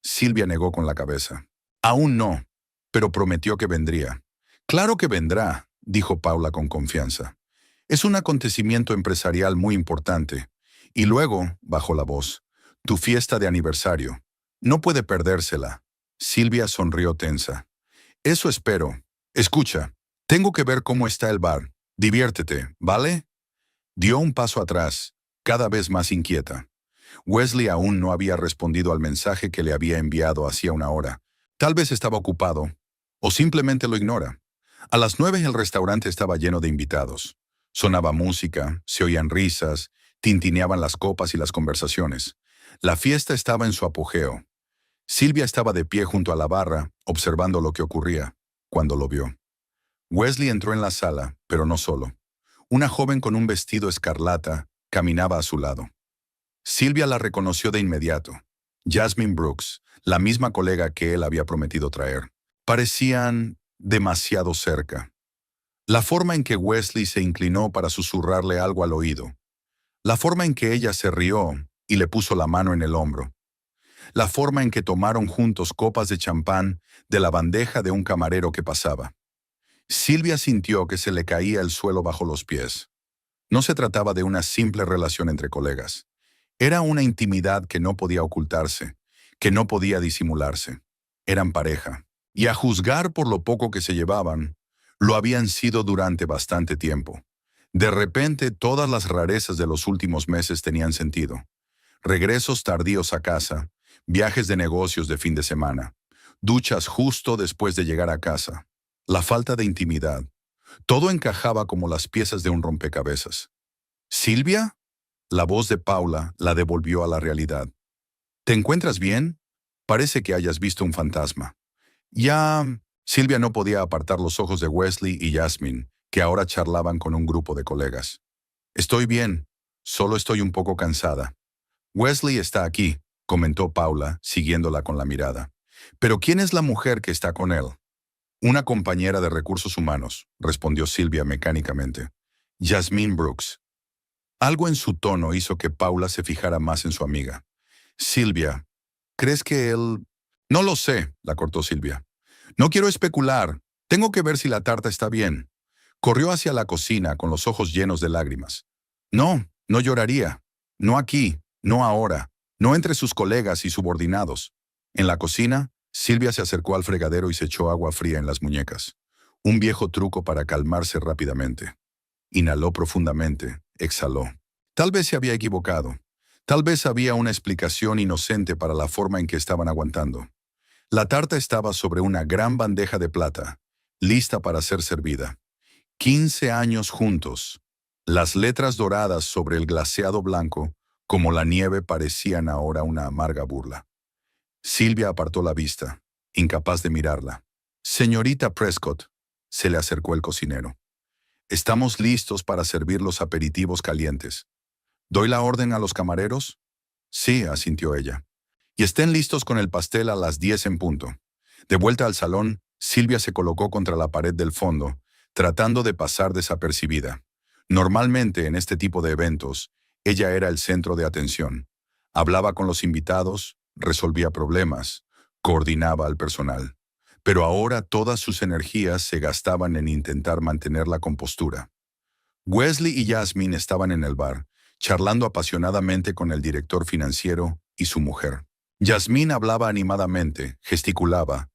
Silvia negó con la cabeza. «Aún no, pero prometió que vendría». «Claro que vendrá», dijo Paula con confianza. «Es un acontecimiento empresarial muy importante». Y luego, bajó la voz, «tu fiesta de aniversario. No puede perdérsela». Silvia sonrió tensa. «Eso espero. Escucha, tengo que ver cómo está el bar. Diviértete, ¿vale?». Dio un paso atrás, cada vez más inquieta. Wesley aún no había respondido al mensaje que le había enviado hacía una hora. Tal vez estaba ocupado, o simplemente lo ignora. A las 9 el restaurante estaba lleno de invitados. Sonaba música, se oían risas, tintineaban las copas y las conversaciones. La fiesta estaba en su apogeo. Silvia estaba de pie junto a la barra, observando lo que ocurría, cuando lo vio. Wesley entró en la sala, pero no solo. Una joven con un vestido escarlata caminaba a su lado. Silvia la reconoció de inmediato. Jasmine Brooks, la misma colega que él había prometido traer. Parecían demasiado cerca. La forma en que Wesley se inclinó para susurrarle algo al oído. La forma en que ella se rió y le puso la mano en el hombro. La forma en que tomaron juntos copas de champán de la bandeja de un camarero que pasaba. Silvia sintió que se le caía el suelo bajo los pies. No se trataba de una simple relación entre colegas. Era una intimidad que no podía ocultarse, que no podía disimularse. Eran pareja. Y a juzgar por lo poco que se llevaban, lo habían sido durante bastante tiempo. De repente, todas las rarezas de los últimos meses tenían sentido. Regresos tardíos a casa, viajes de negocios de fin de semana, duchas justo después de llegar a casa, la falta de intimidad. Todo encajaba como las piezas de un rompecabezas. ¿Silvia? La voz de Paula la devolvió a la realidad. ¿Te encuentras bien? Parece que hayas visto un fantasma. Ya... Silvia no podía apartar los ojos de Wesley y Jasmine, que ahora charlaban con un grupo de colegas. Estoy bien, solo estoy un poco cansada. Wesley está aquí, comentó Paula, siguiéndola con la mirada. ¿Pero quién es la mujer que está con él? Una compañera de recursos humanos, respondió Silvia mecánicamente. Jasmine Brooks. Algo en su tono hizo que Paula se fijara más en su amiga. Silvia, ¿crees que él...? No lo sé, la cortó Silvia. No quiero especular. Tengo que ver si la tarta está bien. Corrió hacia la cocina con los ojos llenos de lágrimas. No, no lloraría. No aquí, no ahora, no entre sus colegas y subordinados. En la cocina, Silvia se acercó al fregadero y se echó agua fría en las muñecas. Un viejo truco para calmarse rápidamente. Inhaló profundamente, exhaló. Tal vez se había equivocado. Tal vez había una explicación inocente para la forma en que estaban aguantando. La tarta estaba sobre una gran bandeja de plata, lista para ser servida. 15 años juntos. Las letras doradas sobre el glaseado blanco, como la nieve, parecían ahora una amarga burla. Silvia apartó la vista, incapaz de mirarla. Señorita Prescott, se le acercó el cocinero. Estamos listos para servir los aperitivos calientes. ¿Doy la orden a los camareros? Sí, asintió ella. Y estén listos con el pastel a las 10 en punto. De vuelta al salón, Silvia se colocó contra la pared del fondo, tratando de pasar desapercibida. Normalmente, en este tipo de eventos, ella era el centro de atención. Hablaba con los invitados, resolvía problemas, coordinaba al personal. Pero ahora todas sus energías se gastaban en intentar mantener la compostura. Wesley y Jasmine estaban en el bar, charlando apasionadamente con el director financiero y su mujer. Jasmine hablaba animadamente, gesticulaba,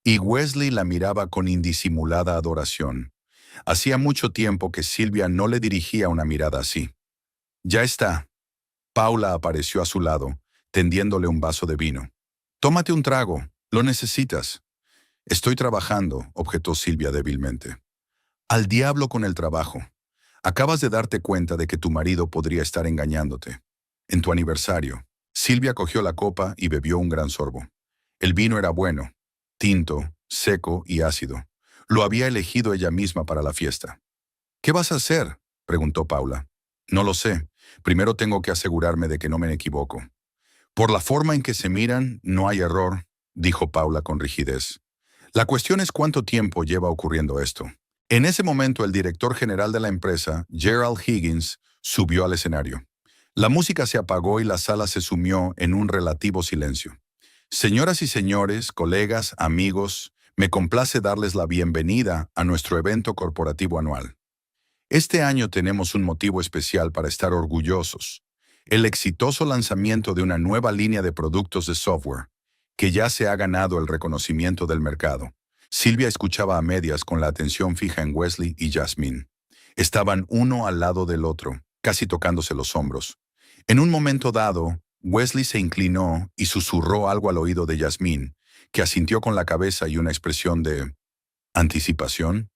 y Wesley la miraba con indisimulada adoración. Hacía mucho tiempo que Silvia no le dirigía una mirada así. Ya está. Paula apareció a su lado, tendiéndole un vaso de vino. Tómate un trago, lo necesitas. Estoy trabajando, objetó Silvia débilmente. Al diablo con el trabajo. Acabas de darte cuenta de que tu marido podría estar engañándote. En tu aniversario. Silvia cogió la copa y bebió un gran sorbo. El vino era bueno, tinto, seco y ácido. Lo había elegido ella misma para la fiesta. ¿Qué vas a hacer?, preguntó Paula. No lo sé. Primero tengo que asegurarme de que no me equivoco. Por la forma en que se miran, no hay error, dijo Paula con rigidez. La cuestión es cuánto tiempo lleva ocurriendo esto. En ese momento, el director general de la empresa, Gerald Higgins, subió al escenario. La música se apagó y la sala se sumió en un relativo silencio. Señoras y señores, colegas, amigos, me complace darles la bienvenida a nuestro evento corporativo anual. Este año tenemos un motivo especial para estar orgullosos. El exitoso lanzamiento de una nueva línea de productos de software, que ya se ha ganado el reconocimiento del mercado. Silvia escuchaba a medias con la atención fija en Wesley y Jasmine. Estaban uno al lado del otro, casi tocándose los hombros. En un momento dado, Wesley se inclinó y susurró algo al oído de Jasmine, que asintió con la cabeza y una expresión de anticipación,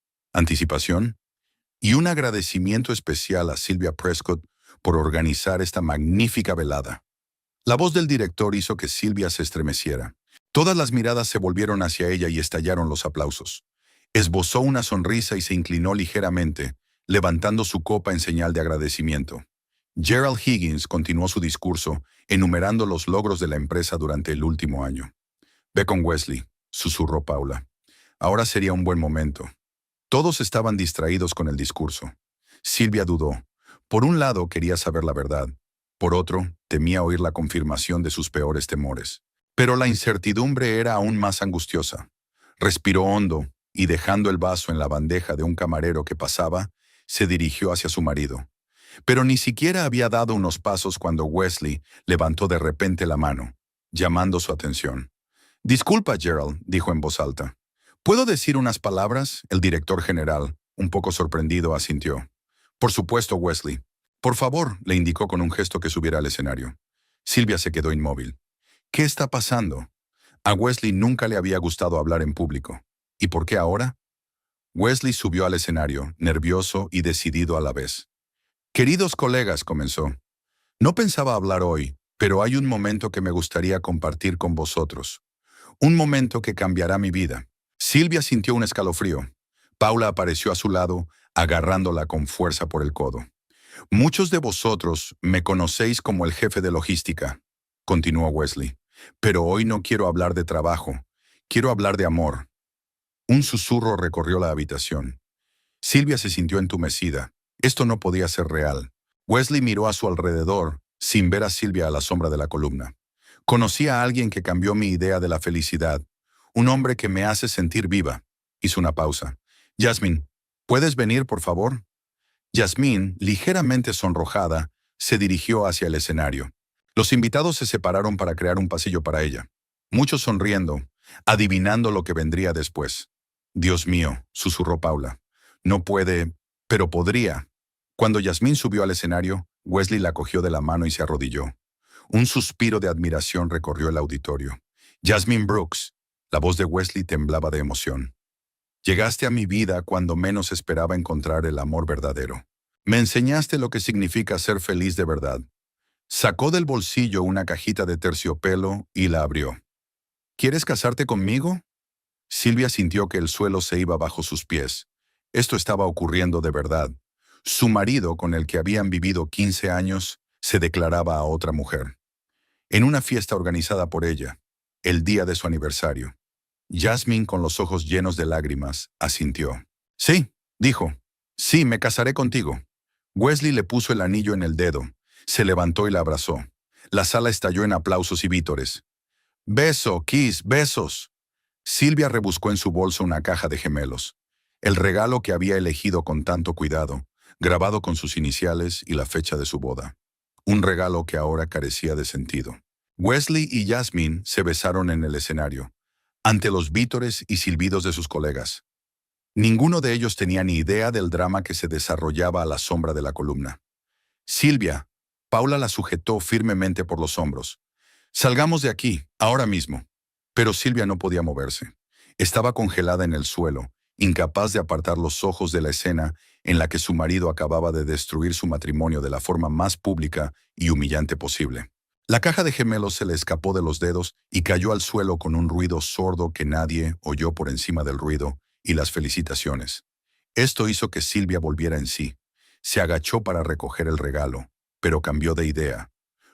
y un agradecimiento especial a Sylvia Prescott por organizar esta magnífica velada. La voz del director hizo que Silvia se estremeciera. Todas las miradas se volvieron hacia ella y estallaron los aplausos. Esbozó una sonrisa y se inclinó ligeramente, levantando su copa en señal de agradecimiento. Gerald Higgins continuó su discurso, enumerando los logros de la empresa durante el último año. «Ve con Wesley», susurró Paula. «Ahora sería un buen momento». Todos estaban distraídos con el discurso. Silvia dudó. Por un lado quería saber la verdad. Por otro, temía oír la confirmación de sus peores temores. Pero la incertidumbre era aún más angustiosa. Respiró hondo y, dejando el vaso en la bandeja de un camarero que pasaba, se dirigió hacia su marido. Pero ni siquiera había dado unos pasos cuando Wesley levantó de repente la mano, llamando su atención. «Disculpa, Gerald», dijo en voz alta. «¿Puedo decir unas palabras?». El director general, un poco sorprendido, asintió. «Por supuesto, Wesley». «Por favor», le indicó con un gesto que subiera al escenario. Silvia se quedó inmóvil. ¿Qué está pasando? A Wesley nunca le había gustado hablar en público. ¿Y por qué ahora? Wesley subió al escenario, nervioso y decidido a la vez. «Queridos colegas», comenzó. «No pensaba hablar hoy, pero hay un momento que me gustaría compartir con vosotros. Un momento que cambiará mi vida». Silvia sintió un escalofrío. Paula apareció a su lado, agarrándola con fuerza por el codo. «Muchos de vosotros me conocéis como el jefe de logística», continuó Wesley. «Pero hoy no quiero hablar de trabajo. Quiero hablar de amor». Un susurro recorrió la habitación. Silvia se sintió entumecida. Esto no podía ser real. Wesley miró a su alrededor, sin ver a Silvia a la sombra de la columna. «Conocí a alguien que cambió mi idea de la felicidad. Un hombre que me hace sentir viva». Hizo una pausa. «Jasmine, ¿puedes venir, por favor?». Jasmine, ligeramente sonrojada, se dirigió hacia el escenario. Los invitados se separaron para crear un pasillo para ella. Muchos sonriendo, adivinando lo que vendría después. «Dios mío», susurró Paula. «No puede, pero podría». Cuando Jasmine subió al escenario, Wesley la cogió de la mano y se arrodilló. Un suspiro de admiración recorrió el auditorio. «Jasmine Brooks». La voz de Wesley temblaba de emoción. «Llegaste a mi vida cuando menos esperaba encontrar el amor verdadero. Me enseñaste lo que significa ser feliz de verdad». Sacó del bolsillo una cajita de terciopelo y la abrió. «¿Quieres casarte conmigo?». Silvia sintió que el suelo se iba bajo sus pies. Esto estaba ocurriendo de verdad. Su marido, con el que habían vivido 15 años, se declaraba a otra mujer. En una fiesta organizada por ella, el día de su aniversario. Jasmine, con los ojos llenos de lágrimas, asintió. «Sí», dijo. «Sí, me casaré contigo». Wesley le puso el anillo en el dedo. Se levantó y la abrazó. La sala estalló en aplausos y vítores. «Beso, kiss, besos». Silvia rebuscó en su bolso una caja de gemelos. El regalo que había elegido con tanto cuidado, grabado con sus iniciales y la fecha de su boda. Un regalo que ahora carecía de sentido. Wesley y Jasmine se besaron en el escenario, ante los vítores y silbidos de sus colegas. Ninguno de ellos tenía ni idea del drama que se desarrollaba a la sombra de la columna. «Silvia», Paula la sujetó firmemente por los hombros. «Salgamos de aquí, ahora mismo». Pero Silvia no podía moverse. Estaba congelada en el suelo, incapaz de apartar los ojos de la escena en la que su marido acababa de destruir su matrimonio de la forma más pública y humillante posible. La caja de gemelos se le escapó de los dedos y cayó al suelo con un ruido sordo que nadie oyó por encima del ruido y las felicitaciones. Esto hizo que Silvia volviera en sí. Se agachó para recoger el regalo, pero cambió de idea.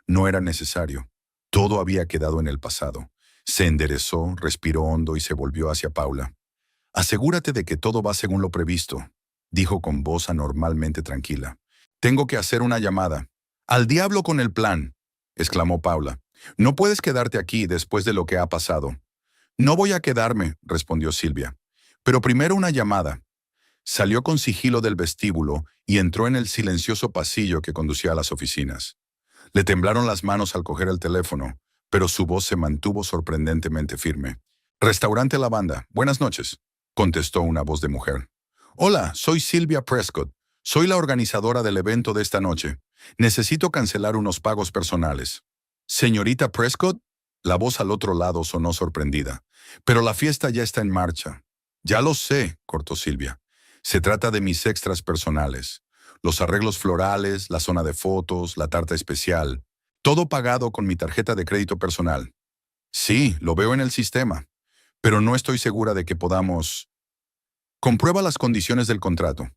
No era necesario. Todo había quedado en el pasado. Se enderezó, respiró hondo y se volvió hacia Paula. «Asegúrate de que todo va según lo previsto», dijo con voz anormalmente tranquila. «Tengo que hacer una llamada». «Al diablo con el plan», exclamó Paula. «No puedes quedarte aquí después de lo que ha pasado». «No voy a quedarme», respondió Silvia. «Pero primero una llamada». Salió con sigilo del vestíbulo y entró en el silencioso pasillo que conducía a las oficinas. Le temblaron las manos al coger el teléfono, pero su voz se mantuvo sorprendentemente firme. «Restaurante Lavanda, buenas noches», contestó una voz de mujer. «Hola, soy Sylvia Prescott. Soy la organizadora del evento de esta noche. Necesito cancelar unos pagos personales». «Señorita Prescott», la voz al otro lado sonó sorprendida. «Pero la fiesta ya está en marcha». «Ya lo sé», cortó Silvia. «Se trata de mis extras personales. Los arreglos florales, la zona de fotos, la tarta especial. Todo pagado con mi tarjeta de crédito personal». «Sí, lo veo en el sistema. Pero no estoy segura de que podamos...». «Comprueba las condiciones del contrato».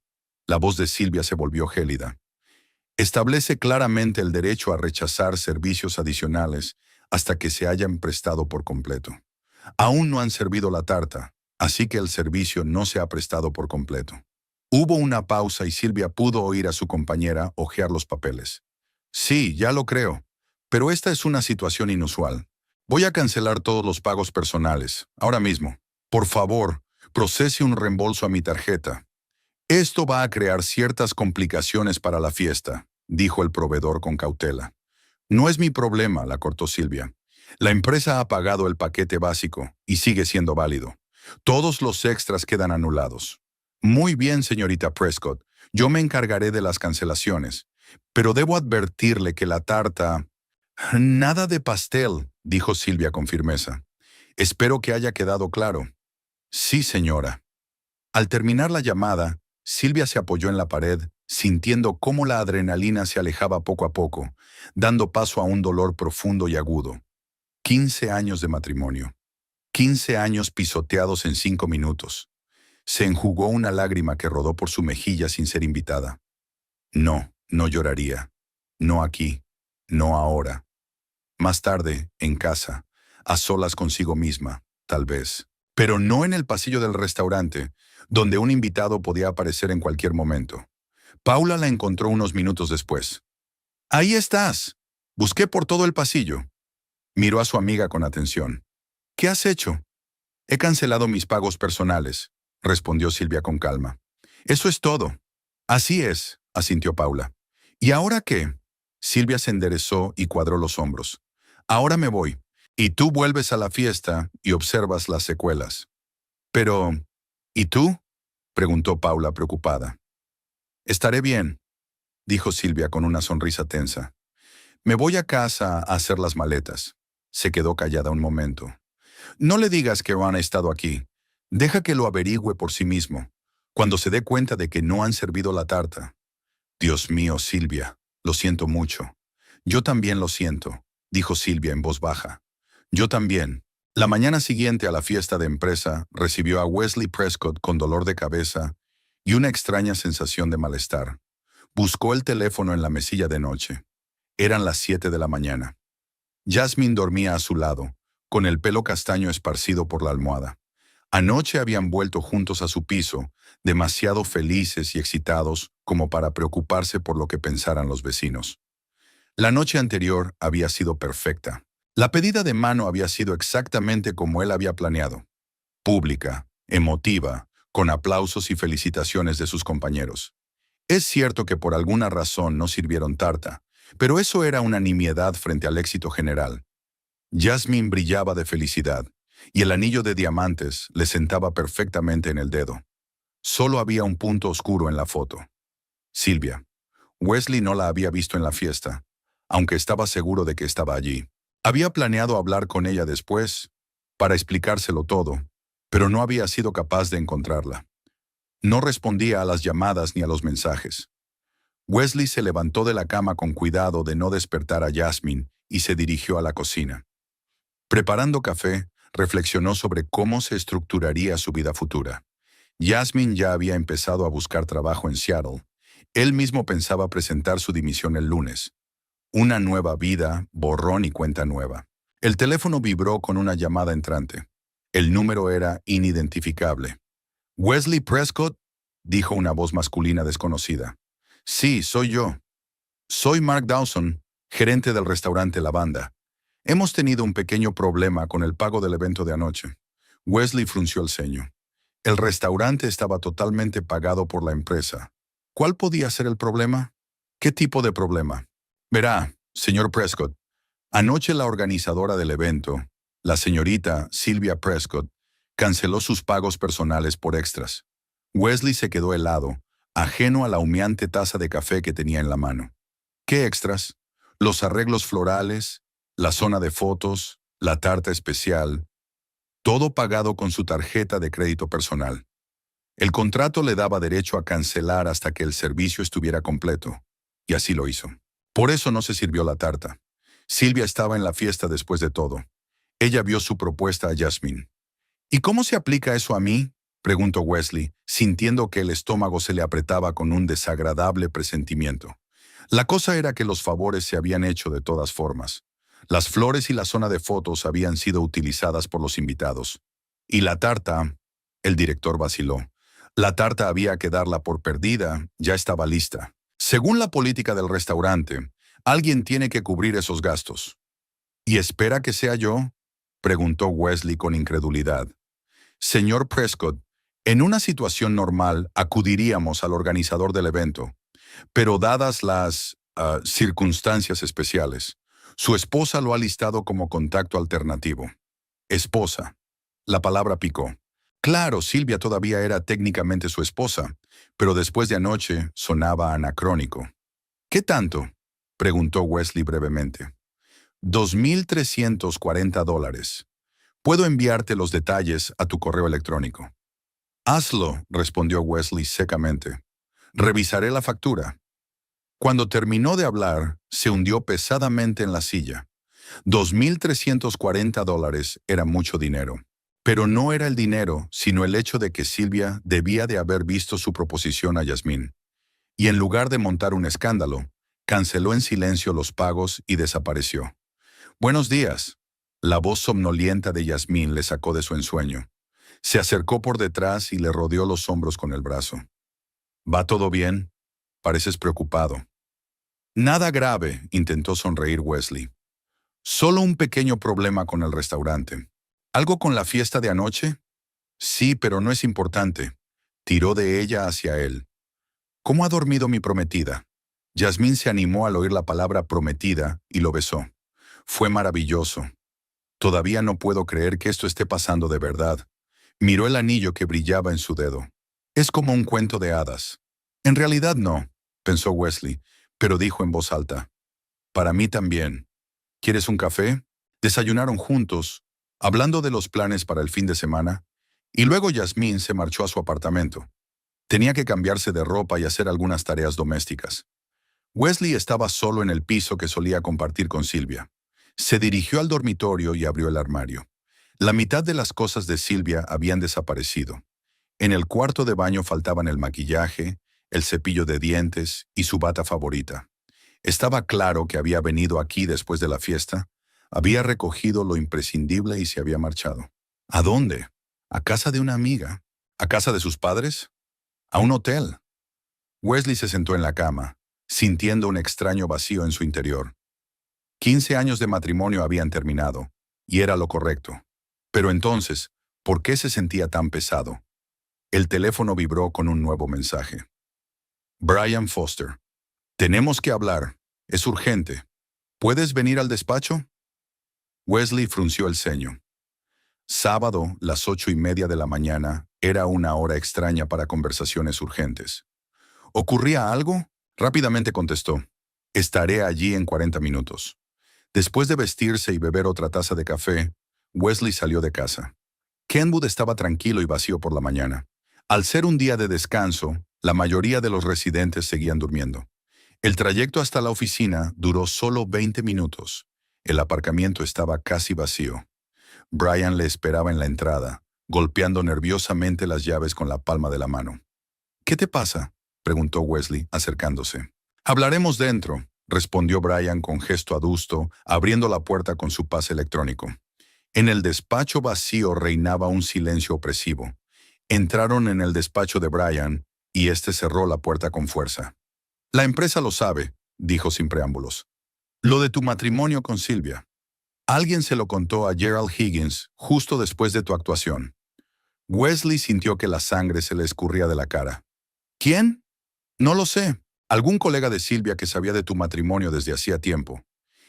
La voz de Silvia se volvió gélida. «Establece claramente el derecho a rechazar servicios adicionales hasta que se hayan prestado por completo. Aún no han servido la tarta. así que el servicio no se ha prestado por completo. Hubo una pausa y Silvia pudo oír a su compañera hojear los papeles. Sí, ya lo creo, pero esta es una situación inusual. Voy a cancelar todos los pagos personales, ahora mismo. Por favor, procese un reembolso a mi tarjeta. Esto va a crear ciertas complicaciones para la fiesta, dijo el proveedor con cautela. No es mi problema, la cortó Silvia. La empresa ha pagado el paquete básico y sigue siendo válido. Todos los extras quedan anulados. Muy bien, señorita Prescott. Yo me encargaré de las cancelaciones. Pero debo advertirle que la tarta... Nada de pastel, dijo Silvia con firmeza. Espero que haya quedado claro. Sí, señora. Al terminar la llamada, Silvia se apoyó en la pared, sintiendo cómo la adrenalina se alejaba poco a poco, dando paso a un dolor profundo y agudo. 15 años de matrimonio. 15 años pisoteados en 5 minutos. Se enjugó una lágrima que rodó por su mejilla sin ser invitada. No, no lloraría. No aquí. No ahora. Más tarde, en casa, a solas consigo misma, tal vez. Pero no en el pasillo del restaurante, donde un invitado podía aparecer en cualquier momento. Paula la encontró unos minutos después. «Ahí estás. Busqué por todo el pasillo». Miró a su amiga con atención. «¿Qué has hecho?» «He cancelado mis pagos personales», respondió Silvia con calma. «Eso es todo». «Así es», asintió Paula. «¿Y ahora qué?» Silvia se enderezó y cuadró los hombros. «Ahora me voy, y tú vuelves a la fiesta y observas las secuelas». «Pero, ¿y tú?», preguntó Paula preocupada. «Estaré bien», dijo Silvia con una sonrisa tensa. «Me voy a casa a hacer las maletas». Se quedó callada un momento. «No le digas que Ron ha estado aquí. Deja que lo averigüe por sí mismo, cuando se dé cuenta de que no han servido la tarta». «Dios mío, Silvia, lo siento mucho». «Yo también lo siento», dijo Silvia en voz baja. «Yo también». La mañana siguiente a la fiesta de empresa, recibió a Wesley Prescott con dolor de cabeza y una extraña sensación de malestar. Buscó el teléfono en la mesilla de noche. Eran las 7 de la mañana. Jasmine dormía a su lado, con el pelo castaño esparcido por la almohada. Anoche habían vuelto juntos a su piso, demasiado felices y excitados como para preocuparse por lo que pensaran los vecinos. La noche anterior había sido perfecta. La pedida de mano había sido exactamente como él había planeado. Pública, emotiva, con aplausos y felicitaciones de sus compañeros. Es cierto que por alguna razón no sirvieron tarta, pero eso era una nimiedad frente al éxito general. Jasmine brillaba de felicidad, y el anillo de diamantes le sentaba perfectamente en el dedo. Solo había un punto oscuro en la foto. Silvia. Wesley no la había visto en la fiesta, aunque estaba seguro de que estaba allí. Había planeado hablar con ella después, para explicárselo todo, pero no había sido capaz de encontrarla. No respondía a las llamadas ni a los mensajes. Wesley se levantó de la cama con cuidado de no despertar a Jasmine y se dirigió a la cocina. Preparando café, reflexionó sobre cómo se estructuraría su vida futura. Jasmine ya había empezado a buscar trabajo en Seattle. Él mismo pensaba presentar su dimisión el lunes. Una nueva vida, borrón y cuenta nueva. El teléfono vibró con una llamada entrante. El número era inidentificable. «¿Wesley Prescott?», dijo una voz masculina desconocida. «Sí, soy yo. Soy Mark Dawson, gerente del restaurante La Banda. Hemos tenido un pequeño problema con el pago del evento de anoche». Wesley frunció el ceño. El restaurante estaba totalmente pagado por la empresa. ¿Cuál podía ser el problema? ¿Qué tipo de problema? Verá, señor Prescott, anoche la organizadora del evento, la señorita Sylvia Prescott, canceló sus pagos personales por extras. Wesley se quedó helado, ajeno a la humeante taza de café que tenía en la mano. ¿Qué extras? Los arreglos florales, la zona de fotos, la tarta especial, todo pagado con su tarjeta de crédito personal. El contrato le daba derecho a cancelar hasta que el servicio estuviera completo, y así lo hizo. Por eso no se sirvió la tarta. Silvia estaba en la fiesta después de todo. Ella vio su propuesta a Jasmine. «¿Y cómo se aplica eso a mí?», preguntó Wesley, sintiendo que el estómago se le apretaba con un desagradable presentimiento. La cosa era que los favores se habían hecho de todas formas. Las flores y la zona de fotos habían sido utilizadas por los invitados. Y la tarta, El director vaciló. La tarta había que darla por perdida, ya estaba lista. Según la política del restaurante, alguien tiene que cubrir esos gastos. ¿Y espera que sea yo?, preguntó Wesley con incredulidad. Señor Prescott, en una situación normal acudiríamos al organizador del evento, pero dadas las circunstancias especiales, su esposa lo ha listado como contacto alternativo. Esposa. La palabra picó. Claro, Silvia todavía era técnicamente su esposa, pero después de anoche sonaba anacrónico. ¿Qué tanto?, preguntó Wesley brevemente. $2,340. Puedo enviarte los detalles a tu correo electrónico. Hazlo, respondió Wesley secamente. Revisaré la factura. Cuando terminó de hablar, se hundió pesadamente en la silla. $2,340 era mucho dinero. Pero no era el dinero, sino el hecho de que Silvia debía de haber visto su proposición a Yasmín. Y en lugar de montar un escándalo, canceló en silencio los pagos y desapareció. Buenos días. La voz somnolienta de Yasmín le sacó de su ensueño. Se acercó por detrás y le rodeó los hombros con el brazo. ¿Va todo bien? Pareces preocupado. Nada grave, intentó sonreír Wesley. Solo un pequeño problema con el restaurante. ¿Algo con la fiesta de anoche? Sí, pero no es importante. Tiró de ella hacia él. ¿Cómo ha dormido mi prometida? Yasmín se animó al oír la palabra prometida y lo besó. Fue maravilloso. Todavía no puedo creer que esto esté pasando de verdad. Miró el anillo que brillaba en su dedo. Es como un cuento de hadas. En realidad no, pensó Wesley, pero dijo en voz alta. Para mí también. ¿Quieres un café? Desayunaron juntos, hablando de los planes para el fin de semana, y luego Yasmín se marchó a su apartamento. Tenía que cambiarse de ropa y hacer algunas tareas domésticas. Wesley estaba solo en el piso que solía compartir con Silvia. Se dirigió al dormitorio y abrió el armario. La mitad de las cosas de Silvia habían desaparecido. En el cuarto de baño faltaban el maquillaje, el cepillo de dientes y su bata favorita. Estaba claro que había venido aquí después de la fiesta, había recogido lo imprescindible y se había marchado. ¿A dónde? ¿A casa de una amiga? ¿A casa de sus padres? ¿A un hotel? Wesley se sentó en la cama, sintiendo un extraño vacío en su interior. 15 años de matrimonio habían terminado, y era lo correcto. Pero entonces, ¿por qué se sentía tan pesado? El teléfono vibró con un nuevo mensaje. Brian Foster. Tenemos que hablar. Es urgente. ¿Puedes venir al despacho? Wesley frunció el ceño. Sábado, las 8:30 de la mañana, era una hora extraña para conversaciones urgentes. ¿Ocurría algo? Rápidamente contestó. Estaré allí en 40 minutos. Después de vestirse y beber otra taza de café, Wesley salió de casa. Kenwood estaba tranquilo y vacío por la mañana. Al ser un día de descanso, la mayoría de los residentes seguían durmiendo. El trayecto hasta la oficina duró solo 20 minutos. El aparcamiento estaba casi vacío. Brian le esperaba en la entrada, golpeando nerviosamente las llaves con la palma de la mano. ¿Qué te pasa?, preguntó Wesley, acercándose. Hablaremos dentro, respondió Brian con gesto adusto, abriendo la puerta con su pase electrónico. En el despacho vacío reinaba un silencio opresivo. Entraron en el despacho de Brian y éste cerró la puerta con fuerza. La empresa lo sabe, dijo sin preámbulos. Lo de tu matrimonio con Silvia. Alguien se lo contó a Gerald Higgins justo después de tu actuación. Wesley sintió que la sangre se le escurría de la cara. ¿Quién? No lo sé. Algún colega de Silvia que sabía de tu matrimonio desde hacía tiempo.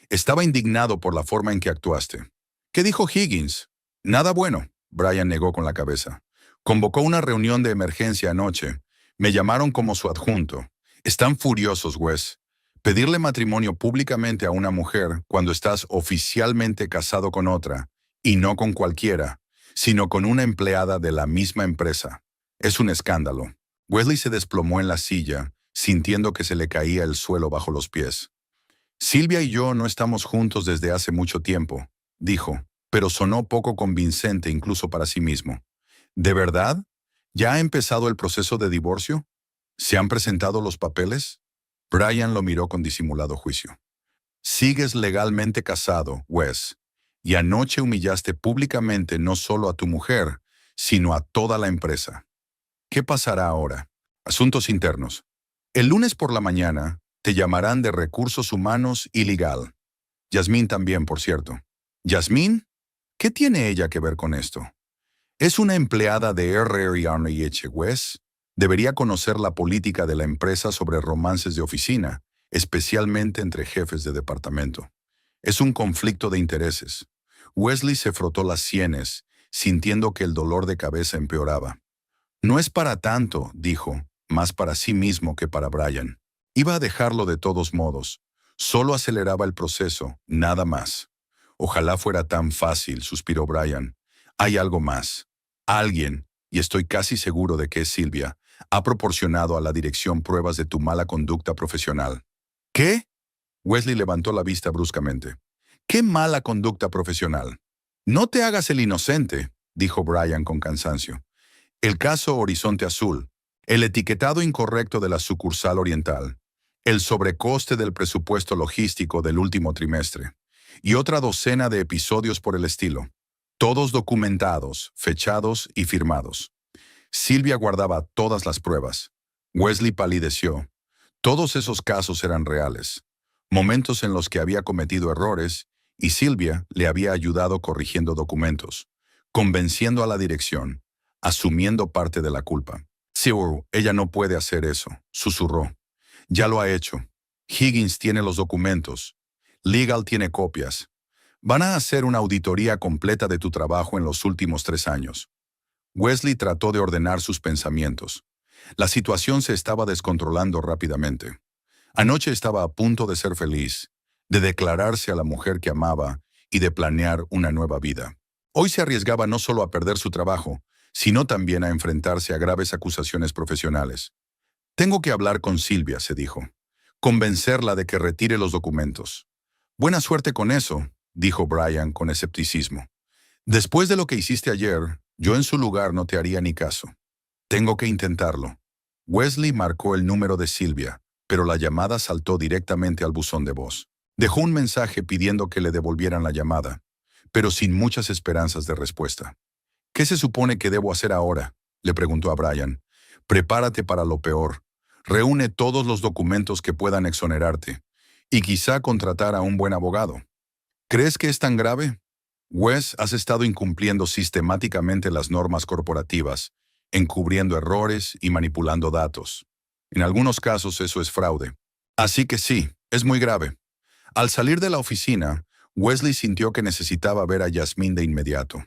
Estaba indignado por la forma en que actuaste. ¿Qué dijo Higgins? Nada bueno, Brian negó con la cabeza. Convocó una reunión de emergencia anoche. Me llamaron como su adjunto. Están furiosos, Wes. Pedirle matrimonio públicamente a una mujer cuando estás oficialmente casado con otra, y no con cualquiera, sino con una empleada de la misma empresa. Es un escándalo. Wesley se desplomó en la silla, sintiendo que se le caía el suelo bajo los pies. Silvia y yo no estamos juntos desde hace mucho tiempo, dijo, pero sonó poco convincente incluso para sí mismo. ¿De verdad? ¿Ya ha empezado el proceso de divorcio? ¿Se han presentado los papeles? Brian lo miró con disimulado juicio. Sigues legalmente casado, Wes, y anoche humillaste públicamente no solo a tu mujer, sino a toda la empresa. ¿Qué pasará ahora? Asuntos internos. El lunes por la mañana te llamarán de Recursos Humanos y Legal. Yasmín también, por cierto. ¿Yasmín? ¿Qué tiene ella que ver con esto? Es una empleada de R&H West. Debería conocer la política de la empresa sobre romances de oficina, especialmente entre jefes de departamento. Es un conflicto de intereses. Wesley se frotó las sienes, sintiendo que el dolor de cabeza empeoraba. No es para tanto, dijo, más para sí mismo que para Brian. Iba a dejarlo de todos modos. Solo aceleraba el proceso, nada más. Ojalá fuera tan fácil, suspiró Brian. Hay algo más. Alguien, y estoy casi seguro de que es Silvia, ha proporcionado a la dirección pruebas de tu mala conducta profesional. ¿Qué? Wesley levantó la vista bruscamente. ¿Qué mala conducta profesional? No te hagas el inocente, dijo Brian con cansancio. El caso Horizonte Azul, el etiquetado incorrecto de la sucursal oriental, el sobrecoste del presupuesto logístico del último trimestre, y otra docena de episodios por el estilo, todos documentados, fechados y firmados. Silvia guardaba todas las pruebas. Wesley palideció. Todos esos casos eran reales, momentos en los que había cometido errores y Silvia le había ayudado corrigiendo documentos, convenciendo a la dirección, asumiendo parte de la culpa. Seguro, ella no puede hacer eso, susurró. Ya lo ha hecho. Higgins tiene los documentos. Legal tiene copias. Van a hacer una auditoría completa de tu trabajo en los últimos 3 años. Wesley trató de ordenar sus pensamientos. La situación se estaba descontrolando rápidamente. Anoche estaba a punto de ser feliz, de declararse a la mujer que amaba y de planear una nueva vida. Hoy se arriesgaba no solo a perder su trabajo, sino también a enfrentarse a graves acusaciones profesionales. Tengo que hablar con Silvia, se dijo. Convencerla de que retire los documentos. Buena suerte con eso, dijo Brian con escepticismo. Después de lo que hiciste ayer, yo en su lugar no te haría ni caso. Tengo que intentarlo. Wesley marcó el número de Silvia, pero la llamada saltó directamente al buzón de voz. Dejó un mensaje pidiendo que le devolvieran la llamada, pero sin muchas esperanzas de respuesta. ¿Qué se supone que debo hacer ahora?, le preguntó a Brian. Prepárate para lo peor. Reúne todos los documentos que puedan exonerarte, y quizá contratar a un buen abogado. ¿Crees que es tan grave? Wes, has estado incumpliendo sistemáticamente las normas corporativas, encubriendo errores y manipulando datos. En algunos casos eso es fraude. Así que sí, es muy grave. Al salir de la oficina, Wesley sintió que necesitaba ver a Yasmín de inmediato.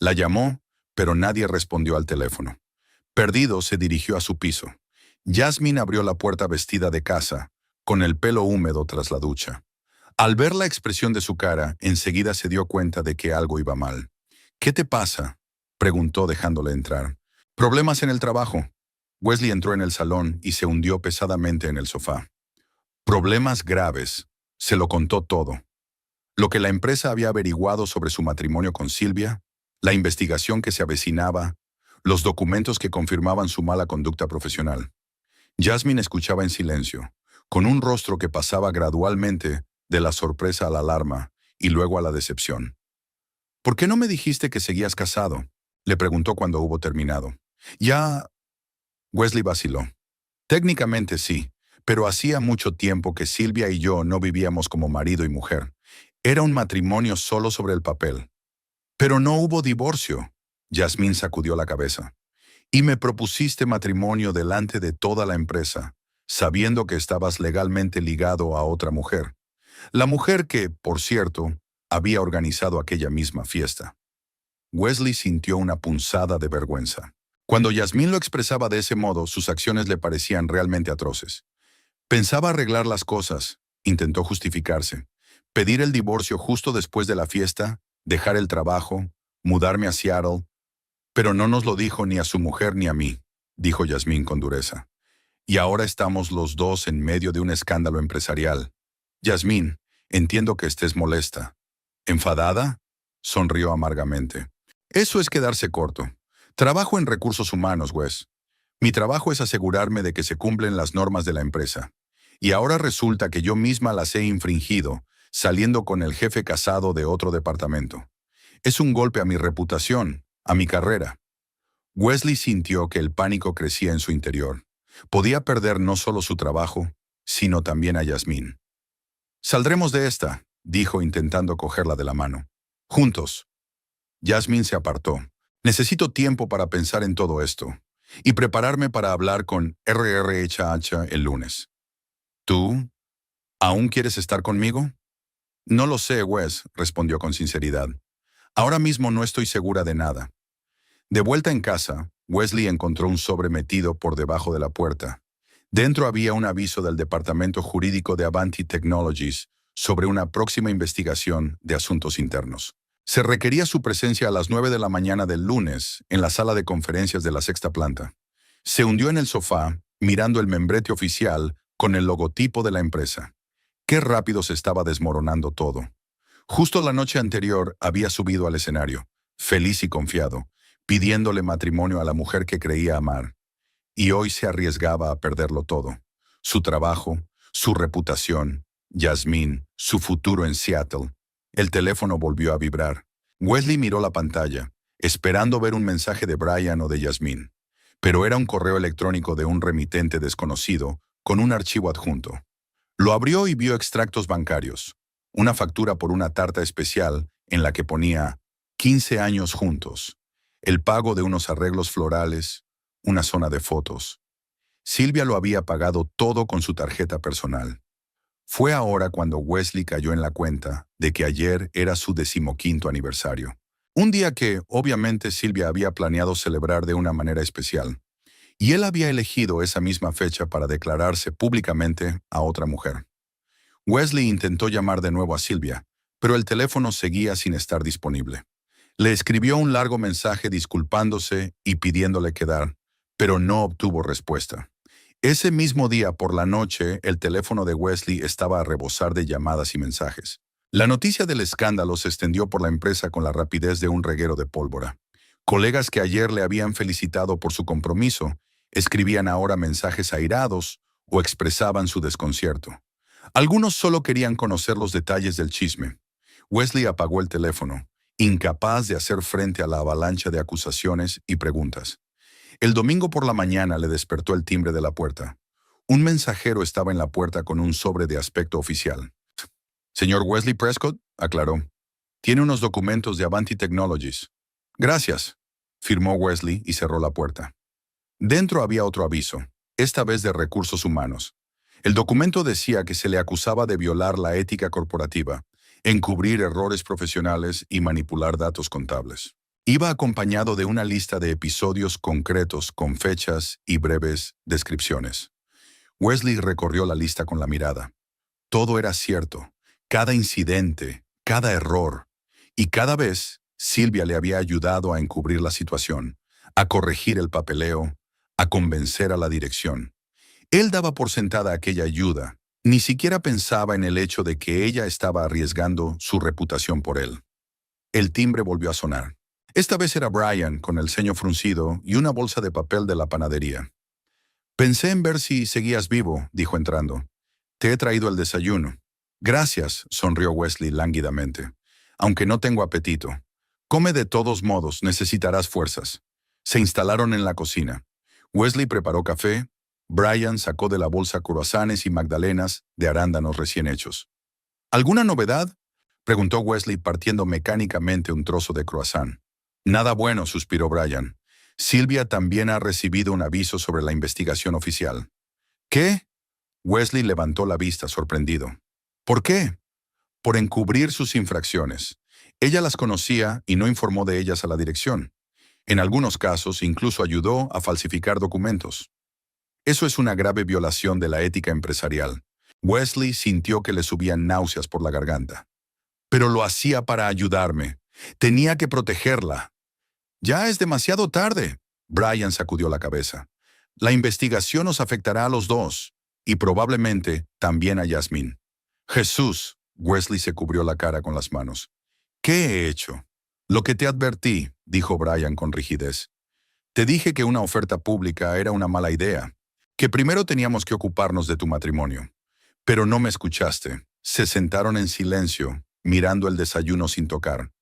La llamó, pero nadie respondió al teléfono. Perdido, se dirigió a su piso. Yasmín abrió la puerta vestida de casa, con el pelo húmedo tras la ducha. Al ver la expresión de su cara, enseguida se dio cuenta de que algo iba mal. ¿Qué te pasa?, preguntó dejándole entrar. Problemas en el trabajo. Wesley entró en el salón y se hundió pesadamente en el sofá. Problemas graves. Se lo contó todo. Lo que la empresa había averiguado sobre su matrimonio con Silvia, la investigación que se avecinaba, los documentos que confirmaban su mala conducta profesional. Yasmín escuchaba en silencio, con un rostro que pasaba gradualmente de la sorpresa a la alarma y luego a la decepción. ¿Por qué no me dijiste que seguías casado?, le preguntó cuando hubo terminado. Ya... Wesley vaciló. Técnicamente sí, pero hacía mucho tiempo que Silvia y yo no vivíamos como marido y mujer. Era un matrimonio solo sobre el papel. Pero no hubo divorcio. Yasmín sacudió la cabeza. Y me propusiste matrimonio delante de toda la empresa, sabiendo que estabas legalmente ligado a otra mujer. La mujer que, por cierto, había organizado aquella misma fiesta. Wesley sintió una punzada de vergüenza. Cuando Yasmín lo expresaba de ese modo, sus acciones le parecían realmente atroces. Pensaba arreglar las cosas, intentó justificarse, pedir el divorcio justo después de la fiesta, dejar el trabajo, mudarme a Seattle, pero no nos lo dijo ni a su mujer ni a mí, dijo Yasmín con dureza. Y ahora estamos los dos en medio de un escándalo empresarial. Yasmín, entiendo que estés molesta. ¿Enfadada?, sonrió amargamente. Eso es quedarse corto. Trabajo en recursos humanos, Wes. Mi trabajo es asegurarme de que se cumplen las normas de la empresa. Y ahora resulta que yo misma las he infringido, saliendo con el jefe casado de otro departamento. Es un golpe a mi reputación, a mi carrera. Wesley sintió que el pánico crecía en su interior. Podía perder no solo su trabajo, sino también a Yasmín. «Saldremos de esta», dijo intentando cogerla de la mano. «Juntos». Yasmín se apartó. «Necesito tiempo para pensar en todo esto y prepararme para hablar con RRHH el lunes». «¿Tú aún quieres estar conmigo?» «No lo sé, Wes», respondió con sinceridad. «Ahora mismo no estoy segura de nada». De vuelta en casa, Wesley encontró un sobre metido por debajo de la puerta. Dentro había un aviso del Departamento Jurídico de Avanti Technologies sobre una próxima investigación de asuntos internos. Se requería su presencia a las 9 de la mañana del lunes en la sala de conferencias de la sexta planta. Se hundió en el sofá, mirando el membrete oficial con el logotipo de la empresa. Qué rápido se estaba desmoronando todo. Justo la noche anterior había subido al escenario, feliz y confiado, pidiéndole matrimonio a la mujer que creía amar. Y hoy se arriesgaba a perderlo todo. Su trabajo, su reputación, Yasmín, su futuro en Seattle. El teléfono volvió a vibrar. Wesley miró la pantalla, esperando ver un mensaje de Brian o de Yasmín. Pero era un correo electrónico de un remitente desconocido con un archivo adjunto. Lo abrió y vio extractos bancarios, una factura por una tarta especial en la que ponía 15 años juntos, el pago de unos arreglos florales, una zona de fotos. Silvia lo había pagado todo con su tarjeta personal. Fue ahora cuando Wesley cayó en la cuenta de que ayer era su 15º aniversario. Un día que, obviamente, Silvia había planeado celebrar de una manera especial. Y él había elegido esa misma fecha para declararse públicamente a otra mujer. Wesley intentó llamar de nuevo a Silvia, pero el teléfono seguía sin estar disponible. Le escribió un largo mensaje disculpándose y pidiéndole quedar, pero no obtuvo respuesta. Ese mismo día por la noche, el teléfono de Wesley estaba a rebosar de llamadas y mensajes. La noticia del escándalo se extendió por la empresa con la rapidez de un reguero de pólvora. Colegas que ayer le habían felicitado por su compromiso escribían ahora mensajes airados o expresaban su desconcierto. Algunos solo querían conocer los detalles del chisme. Wesley apagó el teléfono, incapaz de hacer frente a la avalancha de acusaciones y preguntas. El domingo por la mañana le despertó el timbre de la puerta. Un mensajero estaba en la puerta con un sobre de aspecto oficial. «Señor Wesley Prescott», aclaró. «Tiene unos documentos de Avanti Technologies». «Gracias», firmó Wesley y cerró la puerta. Dentro había otro aviso, esta vez de recursos humanos. El documento decía que se le acusaba de violar la ética corporativa, encubrir errores profesionales y manipular datos contables. Iba acompañado de una lista de episodios concretos con fechas y breves descripciones. Wesley recorrió la lista con la mirada. Todo era cierto, cada incidente, cada error, y cada vez Silvia le había ayudado a encubrir la situación, a corregir el papeleo, a convencer a la dirección. Él daba por sentada aquella ayuda, ni siquiera pensaba en el hecho de que ella estaba arriesgando su reputación por él. El timbre volvió a sonar. Esta vez era Brian, con el ceño fruncido y una bolsa de papel de la panadería. «Pensé en ver si seguías vivo», dijo entrando. «Te he traído el desayuno». «Gracias», sonrió Wesley lánguidamente. «Aunque no tengo apetito. Come de todos modos, necesitarás fuerzas». Se instalaron en la cocina. Wesley preparó café. Brian sacó de la bolsa croissants y magdalenas de arándanos recién hechos. «¿Alguna novedad?», preguntó Wesley partiendo mecánicamente un trozo de croissant. «Nada bueno», suspiró Brian. «Silvia también ha recibido un aviso sobre la investigación oficial». «¿Qué?». Wesley levantó la vista sorprendido. «¿Por qué?». «Por encubrir sus infracciones. Ella las conocía y no informó de ellas a la dirección. En algunos casos incluso ayudó a falsificar documentos. Eso es una grave violación de la ética empresarial». Wesley sintió que le subían náuseas por la garganta. «Pero lo hacía para ayudarme. Tenía que protegerla». «Ya es demasiado tarde», Brian sacudió la cabeza. «La investigación nos afectará a los dos, y probablemente también a Yasmín». «Jesús», Wesley se cubrió la cara con las manos. «¿Qué he hecho?». «Lo que te advertí», dijo Brian con rigidez. «Te dije que una oferta pública era una mala idea, que primero teníamos que ocuparnos de tu matrimonio. Pero no me escuchaste». Se sentaron en silencio, mirando el desayuno sin tocar.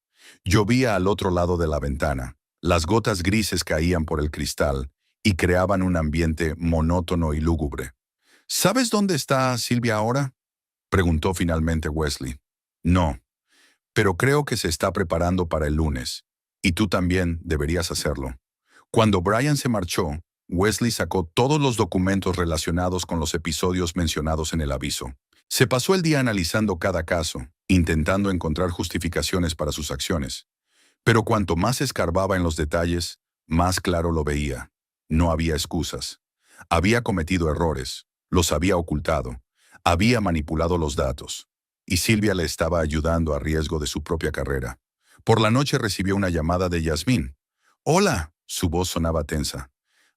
Llovía al otro lado de la ventana. Las gotas grises caían por el cristal y creaban un ambiente monótono y lúgubre. ¿Sabes dónde está Silvia ahora?, preguntó finalmente Wesley. No, pero creo que se está preparando para el lunes, y tú también deberías hacerlo. Cuando Brian se marchó, Wesley sacó todos los documentos relacionados con los episodios mencionados en el aviso. Se pasó el día analizando cada caso, intentando encontrar justificaciones para sus acciones. Pero cuanto más escarbaba en los detalles, más claro lo veía. No había excusas. Había cometido errores, los había ocultado, había manipulado los datos. Y Silvia le estaba ayudando a riesgo de su propia carrera. Por la noche recibió una llamada de Yasmín. «Hola», su voz sonaba tensa.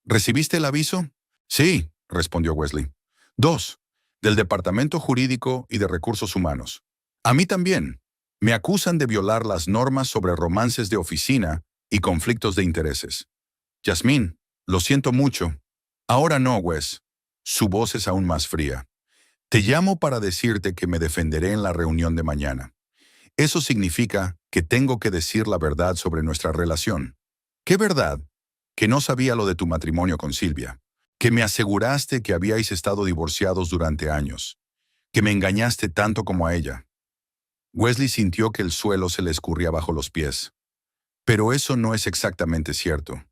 «¿Recibiste el aviso?» «Sí», respondió Wesley. «Dos, del Departamento Jurídico y de Recursos Humanos. A mí también. Me acusan de violar las normas sobre romances de oficina y conflictos de intereses». «Yasmín, lo siento mucho». «Ahora no, Wes». Su voz es aún más fría. «Te llamo para decirte que me defenderé en la reunión de mañana. Eso significa que tengo que decir la verdad sobre nuestra relación». «¿Qué verdad?» «Que no sabía lo de tu matrimonio con Silvia. Que me aseguraste que habíais estado divorciados durante años. Que me engañaste tanto como a ella». Wesley sintió que el suelo se le escurría bajo los pies. «Pero eso no es exactamente cierto».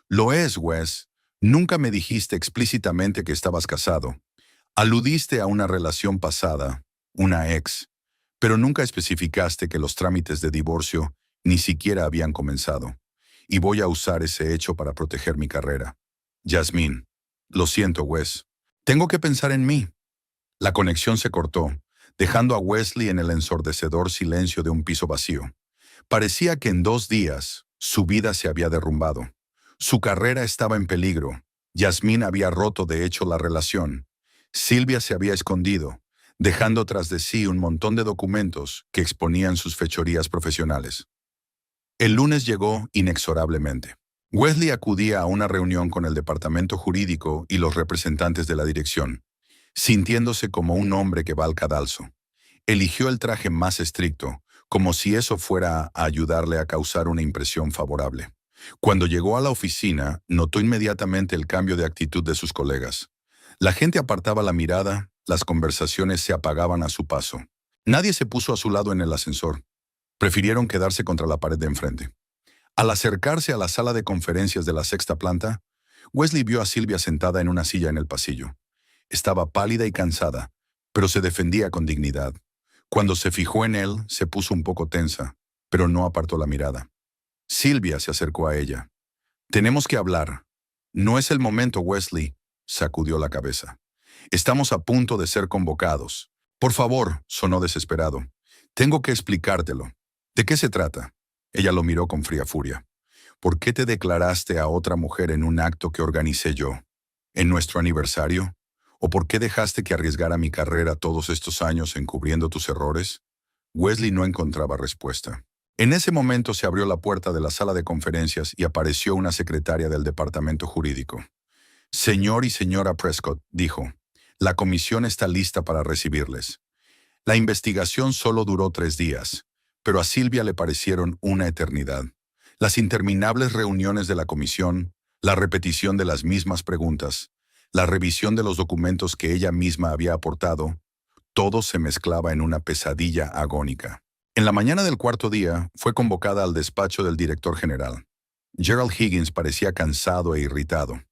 «Lo es, Wes. Nunca me dijiste explícitamente que estabas casado. Aludiste a una relación pasada, una ex, pero nunca especificaste que los trámites de divorcio ni siquiera habían comenzado. Y voy a usar ese hecho para proteger mi carrera». «Yasmín, lo siento, Wes. Tengo que pensar en mí». La conexión se cortó, dejando a Wesley en el ensordecedor silencio de un piso vacío. Parecía que en 2 días su vida se había derrumbado. Su carrera estaba en peligro. Yasmín había roto de hecho la relación. Silvia se había escondido, dejando tras de sí un montón de documentos que exponían sus fechorías profesionales. El lunes llegó inexorablemente. Wesley acudía a una reunión con el departamento jurídico y los representantes de la dirección, sintiéndose como un hombre que va al cadalso. Eligió el traje más estricto, como si eso fuera a ayudarle a causar una impresión favorable. Cuando llegó a la oficina, notó inmediatamente el cambio de actitud de sus colegas. La gente apartaba la mirada, las conversaciones se apagaban a su paso. Nadie se puso a su lado en el ascensor. Prefirieron quedarse contra la pared de enfrente. Al acercarse a la sala de conferencias de la 6ª planta, Wesley vio a Silvia sentada en una silla en el pasillo. Estaba pálida y cansada, pero se defendía con dignidad. Cuando se fijó en él, se puso un poco tensa, pero no apartó la mirada. Silvia se acercó a ella. «Tenemos que hablar». «No es el momento, Wesley», sacudió la cabeza. «Estamos a punto de ser convocados». «Por favor», sonó desesperado. «Tengo que explicártelo». «¿De qué se trata?». Ella lo miró con fría furia. «¿Por qué te declaraste a otra mujer en un acto que organicé yo? ¿En nuestro aniversario? ¿O por qué dejaste que arriesgara mi carrera todos estos años encubriendo tus errores?». Wesley no encontraba respuesta. En ese momento se abrió la puerta de la sala de conferencias y apareció una secretaria del departamento jurídico. «Señor y señora Prescott», dijo, «la comisión está lista para recibirles». La investigación solo duró 3 días, pero a Silvia le parecieron una eternidad. Las interminables reuniones de la comisión, la repetición de las mismas preguntas, la revisión de los documentos que ella misma había aportado, todo se mezclaba en una pesadilla agónica. En la mañana del 4.º día, fue convocada al despacho del director general. Gerald Higgins parecía cansado e irritado.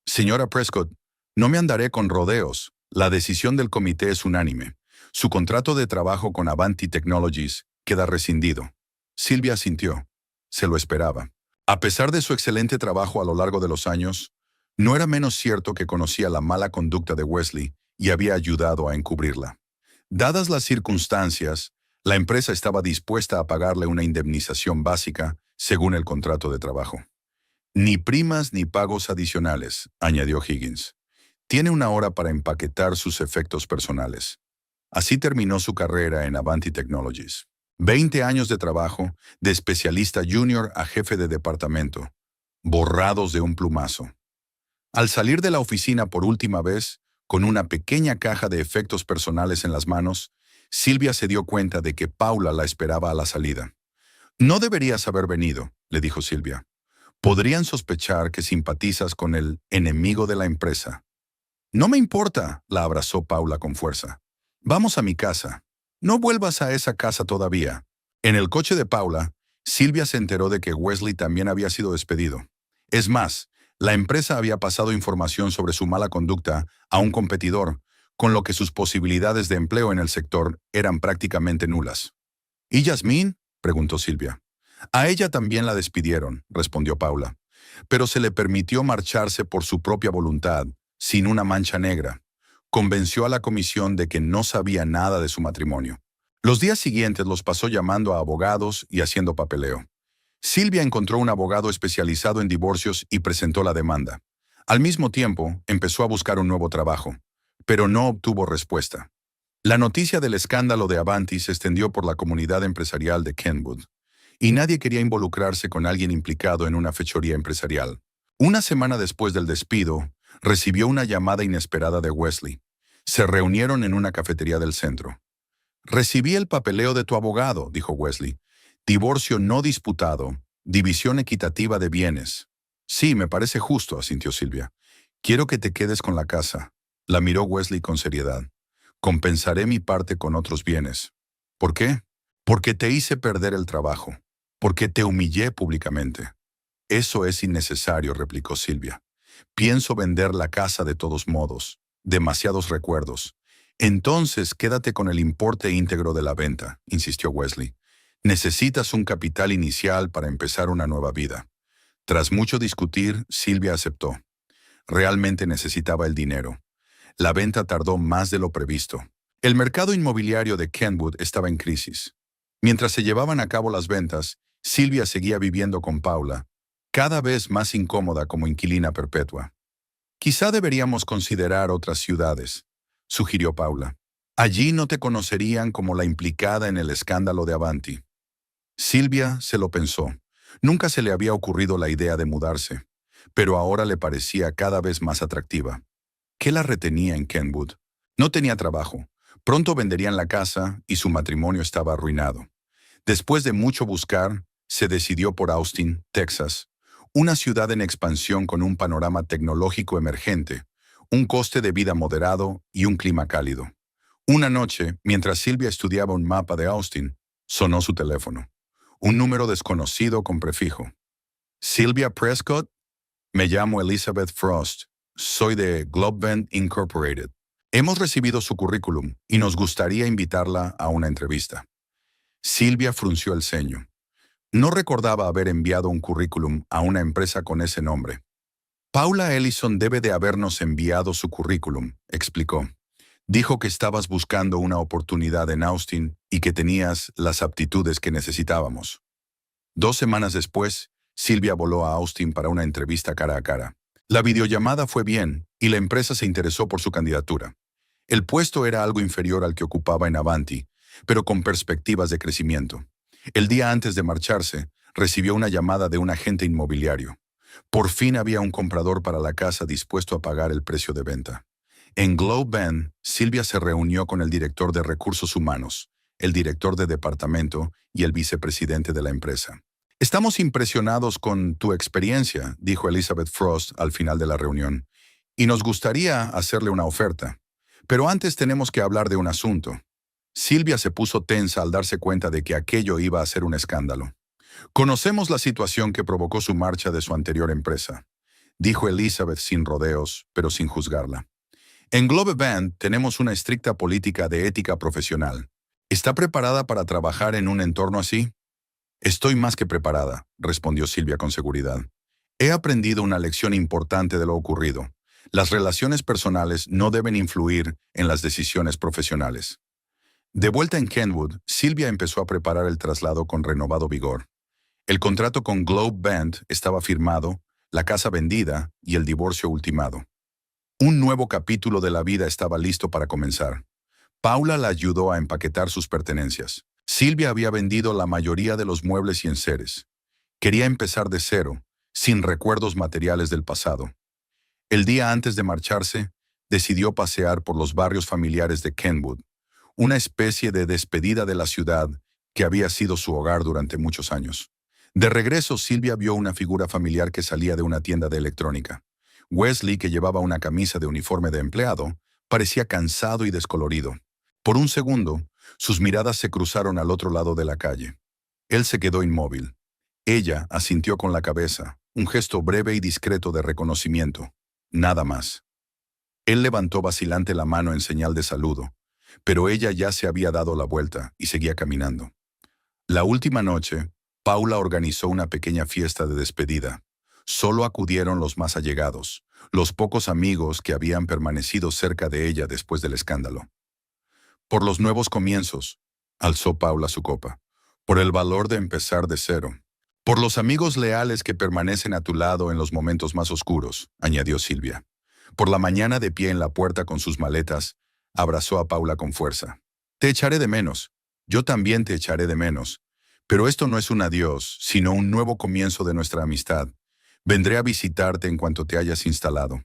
«Señora Prescott, no me andaré con rodeos. La decisión del comité es unánime. Su contrato de trabajo con Avanti Technologies queda rescindido». Silvia asintió. Se lo esperaba. A pesar de su excelente trabajo a lo largo de los años, no era menos cierto que conocía la mala conducta de Wesley y había ayudado a encubrirla. Dadas las circunstancias, la empresa estaba dispuesta a pagarle una indemnización básica según el contrato de trabajo. «Ni primas ni pagos adicionales», añadió Higgins. «Tiene una hora para empaquetar sus efectos personales». Así terminó su carrera en Avanti Technologies. 20 años de trabajo, de especialista junior a jefe de departamento, borrados de un plumazo. Al salir de la oficina por última vez, con una pequeña caja de efectos personales en las manos, Silvia se dio cuenta de que Paula la esperaba a la salida. «No deberías haber venido», le dijo Silvia. Podrían sospechar que simpatizas con el enemigo de la empresa. No me importa, la abrazó Paula con fuerza. Vamos a mi casa. No vuelvas a esa casa todavía. En el coche de Paula, Silvia se enteró de que Wesley también había sido despedido. Es más, la empresa había pasado información sobre su mala conducta a un competidor, con lo que sus posibilidades de empleo en el sector eran prácticamente nulas. ¿Y Yasmín?, preguntó Silvia. A ella también la despidieron, respondió Paula, pero se le permitió marcharse por su propia voluntad, sin una mancha negra. Convenció a la comisión de que no sabía nada de su matrimonio. Los días siguientes los pasó llamando a abogados y haciendo papeleo. Silvia encontró un abogado especializado en divorcios y presentó la demanda. Al mismo tiempo, empezó a buscar un nuevo trabajo, pero no obtuvo respuesta. La noticia del escándalo de Avanti se extendió por la comunidad empresarial de Kenwood, y nadie quería involucrarse con alguien implicado en una fechoría empresarial. Una semana después del despido, recibió una llamada inesperada de Wesley. Se reunieron en una cafetería del centro. «Recibí el papeleo de tu abogado», dijo Wesley. «Divorcio no disputado, división equitativa de bienes». «Sí, me parece justo», asintió Silvia. «Quiero que te quedes con la casa». La miró Wesley con seriedad. «Compensaré mi parte con otros bienes». «¿Por qué?» «Porque te hice perder el trabajo. Porque te humillé públicamente». «Eso es innecesario», replicó Silvia. «Pienso vender la casa de todos modos. Demasiados recuerdos». «Entonces quédate con el importe íntegro de la venta», insistió Wesley. «Necesitas un capital inicial para empezar una nueva vida». Tras mucho discutir, Silvia aceptó. Realmente necesitaba el dinero. La venta tardó más de lo previsto. El mercado inmobiliario de Kenwood estaba en crisis. Mientras se llevaban a cabo las ventas, Silvia seguía viviendo con Paula, cada vez más incómoda como inquilina perpetua. «Quizá deberíamos considerar otras ciudades», sugirió Paula. «Allí no te conocerían como la implicada en el escándalo de Avanti». Silvia se lo pensó. Nunca se le había ocurrido la idea de mudarse, pero ahora le parecía cada vez más atractiva. ¿Qué la retenía en Kenwood? No tenía trabajo. Pronto venderían la casa y su matrimonio estaba arruinado. Después de mucho buscar, se decidió por Austin, Texas, una ciudad en expansión con un panorama tecnológico emergente, un coste de vida moderado y un clima cálido. Una noche, mientras Silvia estudiaba un mapa de Austin, sonó su teléfono. Un número desconocido con prefijo. «Sylvia Prescott, me llamo Elizabeth Frost. Soy de Globevent Incorporated. Hemos recibido su currículum y nos gustaría invitarla a una entrevista». Silvia frunció el ceño. No recordaba haber enviado un currículum a una empresa con ese nombre. «Paula Ellison debe de habernos enviado su currículum», explicó. «Dijo que estabas buscando una oportunidad en Austin y que tenías las aptitudes que necesitábamos». 2 semanas después, Silvia voló a Austin para una entrevista cara a cara. La videollamada fue bien y la empresa se interesó por su candidatura. El puesto era algo inferior al que ocupaba en Avanti, pero con perspectivas de crecimiento. El día antes de marcharse, recibió una llamada de un agente inmobiliario. Por fin había un comprador para la casa dispuesto a pagar el precio de venta. En Globe Bend, Silvia se reunió con el director de recursos humanos, el director de departamento y el vicepresidente de la empresa. «Estamos impresionados con tu experiencia», dijo Elizabeth Frost al final de la reunión, «y nos gustaría hacerle una oferta. Pero antes tenemos que hablar de un asunto». Silvia se puso tensa al darse cuenta de que aquello iba a ser un escándalo. «Conocemos la situación que provocó su marcha de su anterior empresa», dijo Elizabeth sin rodeos, pero sin juzgarla. «En Globe Band tenemos una estricta política de ética profesional. ¿Está preparada para trabajar en un entorno así?» «Estoy más que preparada», respondió Silvia con seguridad. «He aprendido una lección importante de lo ocurrido. Las relaciones personales no deben influir en las decisiones profesionales». De vuelta en Kenwood, Silvia empezó a preparar el traslado con renovado vigor. El contrato con Globe Band estaba firmado, la casa vendida y el divorcio ultimado. Un nuevo capítulo de la vida estaba listo para comenzar. Paula la ayudó a empaquetar sus pertenencias. Silvia había vendido la mayoría de los muebles y enseres. Quería empezar de cero, sin recuerdos materiales del pasado. El día antes de marcharse, decidió pasear por los barrios familiares de Kenwood, una especie de despedida de la ciudad que había sido su hogar durante muchos años. De regreso, Silvia vio una figura familiar que salía de una tienda de electrónica. Wesley, que llevaba una camisa de uniforme de empleado, parecía cansado y descolorido. Por un segundo, sus miradas se cruzaron al otro lado de la calle. Él se quedó inmóvil. Ella asintió con la cabeza, un gesto breve y discreto de reconocimiento. Nada más. Él levantó vacilante la mano en señal de saludo, pero ella ya se había dado la vuelta y seguía caminando. La última noche, Paula organizó una pequeña fiesta de despedida. Solo acudieron los más allegados, los pocos amigos que habían permanecido cerca de ella después del escándalo. Por los nuevos comienzos, alzó Paula su copa. Por el valor de empezar de cero. Por los amigos leales que permanecen a tu lado en los momentos más oscuros, añadió Silvia. Por la mañana de pie en la puerta con sus maletas, abrazó a Paula con fuerza. Te echaré de menos. Yo también te echaré de menos. Pero esto no es un adiós, sino un nuevo comienzo de nuestra amistad. Vendré a visitarte en cuanto te hayas instalado.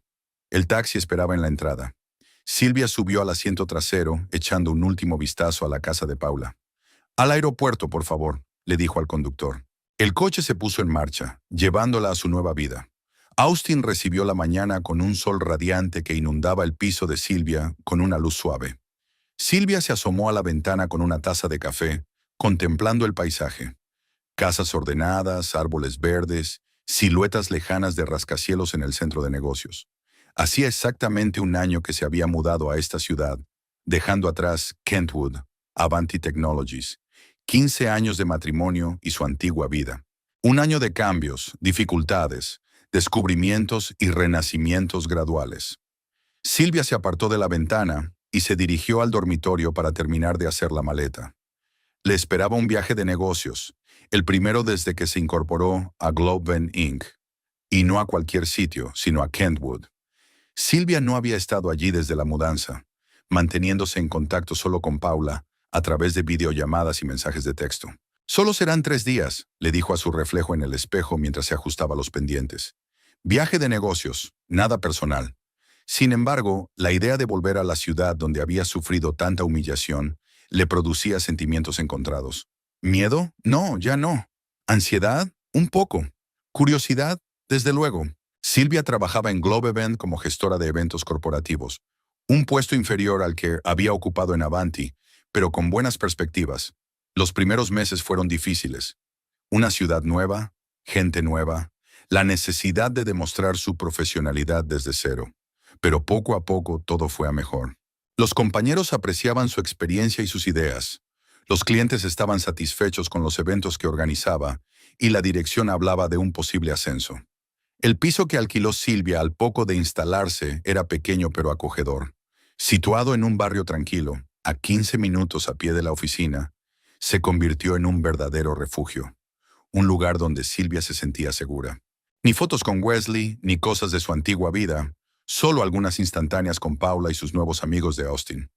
El taxi esperaba en la entrada. Silvia subió al asiento trasero, echando un último vistazo a la casa de Paula. Al aeropuerto, por favor, le dijo al conductor. El coche se puso en marcha, llevándola a su nueva vida. Austin recibió la mañana con un sol radiante que inundaba el piso de Silvia con una luz suave. Silvia se asomó a la ventana con una taza de café, contemplando el paisaje. Casas ordenadas, árboles verdes, siluetas lejanas de rascacielos en el centro de negocios. Hacía exactamente un año que se había mudado a esta ciudad, dejando atrás Kentwood, Avanti Technologies, 15 años de matrimonio y su antigua vida. Un año de cambios, dificultades, descubrimientos y renacimientos graduales. Silvia se apartó de la ventana y se dirigió al dormitorio para terminar de hacer la maleta. Le esperaba un viaje de negocios, el primero desde que se incorporó a Globevent Inc., y no a cualquier sitio, sino a Kentwood. Silvia no había estado allí desde la mudanza, manteniéndose en contacto solo con Paula, a través de videollamadas y mensajes de texto. Solo serán 3 días, le dijo a su reflejo en el espejo mientras se ajustaba los pendientes. Viaje de negocios, nada personal. Sin embargo, la idea de volver a la ciudad donde había sufrido tanta humillación le producía sentimientos encontrados. ¿Miedo? No, ya no. ¿Ansiedad? Un poco. ¿Curiosidad? Desde luego. Silvia trabajaba en Globevent como gestora de eventos corporativos, un puesto inferior al que había ocupado en Avanti, pero con buenas perspectivas. Los primeros meses fueron difíciles. Una ciudad nueva, gente nueva, la necesidad de demostrar su profesionalidad desde cero. Pero poco a poco todo fue a mejor. Los compañeros apreciaban su experiencia y sus ideas. Los clientes estaban satisfechos con los eventos que organizaba y la dirección hablaba de un posible ascenso. El piso que alquiló Silvia al poco de instalarse era pequeño pero acogedor. Situado en un barrio tranquilo, a 15 minutos a pie de la oficina, se convirtió en un verdadero refugio, un lugar donde Silvia se sentía segura. Ni fotos con Wesley, ni cosas de su antigua vida, solo algunas instantáneas con Paula y sus nuevos amigos de Austin.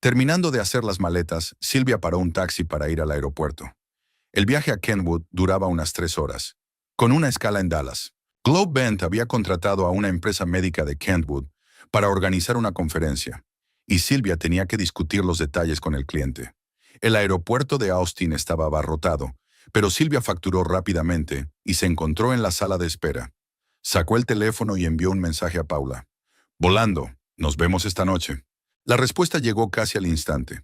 Terminando de hacer las maletas, Silvia paró un taxi para ir al aeropuerto. El viaje a Kentwood duraba unas 3 horas, con una escala en Dallas. Globevent había contratado a una empresa médica de Kentwood para organizar una conferencia, y Silvia tenía que discutir los detalles con el cliente. El aeropuerto de Austin estaba abarrotado, pero Silvia facturó rápidamente y se encontró en la sala de espera. Sacó el teléfono y envió un mensaje a Paula. Volando, nos vemos esta noche. La respuesta llegó casi al instante.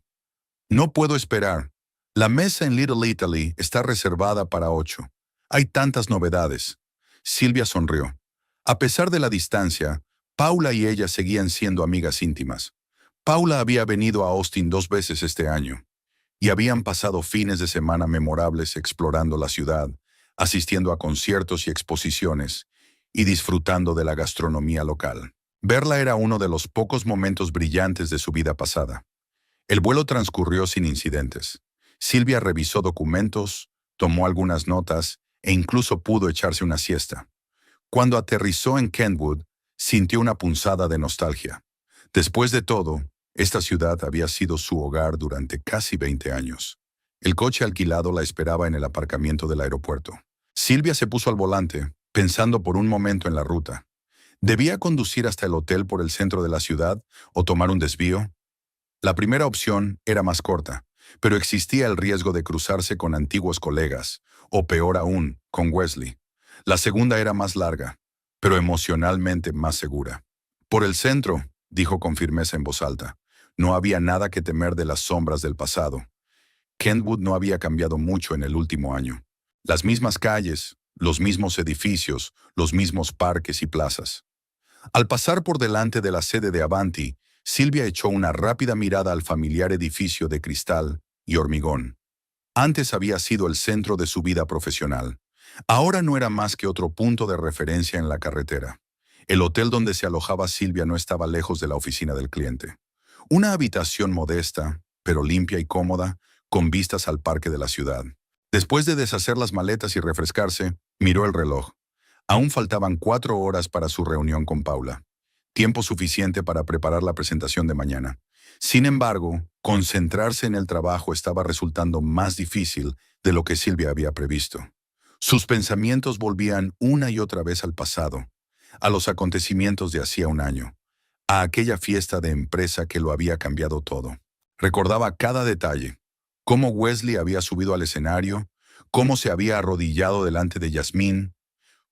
No puedo esperar. La mesa en Little Italy está reservada para 8. Hay tantas novedades. Silvia sonrió. A pesar de la distancia, Paula y ella seguían siendo amigas íntimas. Paula había venido a Austin 2 veces este año, y habían pasado fines de semana memorables explorando la ciudad, asistiendo a conciertos y exposiciones, y disfrutando de la gastronomía local. Verla era uno de los pocos momentos brillantes de su vida pasada. El vuelo transcurrió sin incidentes. Silvia revisó documentos, tomó algunas notas e incluso pudo echarse una siesta. Cuando aterrizó en Kentwood, sintió una punzada de nostalgia. Después de todo, esta ciudad había sido su hogar durante casi 20 años. El coche alquilado la esperaba en el aparcamiento del aeropuerto. Silvia se puso al volante, pensando por un momento en la ruta. ¿Debía conducir hasta el hotel por el centro de la ciudad o tomar un desvío? La primera opción era más corta, pero existía el riesgo de cruzarse con antiguos colegas o peor aún, con Wesley. La segunda era más larga, pero emocionalmente más segura. Por el centro, dijo con firmeza en voz alta, no había nada que temer de las sombras del pasado. Kentwood no había cambiado mucho en el último año. Las mismas calles, los mismos edificios, los mismos parques y plazas. Al pasar por delante de la sede de Avanti, Silvia echó una rápida mirada al familiar edificio de cristal y hormigón. Antes había sido el centro de su vida profesional. Ahora no era más que otro punto de referencia en la carretera. El hotel donde se alojaba Silvia no estaba lejos de la oficina del cliente. Una habitación modesta, pero limpia y cómoda, con vistas al parque de la ciudad. Después de deshacer las maletas y refrescarse, miró el reloj. Aún faltaban 4 horas para su reunión con Paula. Tiempo suficiente para preparar la presentación de mañana. Sin embargo, concentrarse en el trabajo estaba resultando más difícil de lo que Silvia había previsto. Sus pensamientos volvían una y otra vez al pasado, a los acontecimientos de hacía un año, a aquella fiesta de empresa que lo había cambiado todo. Recordaba cada detalle, cómo Wesley había subido al escenario, cómo se había arrodillado delante de Yasmín,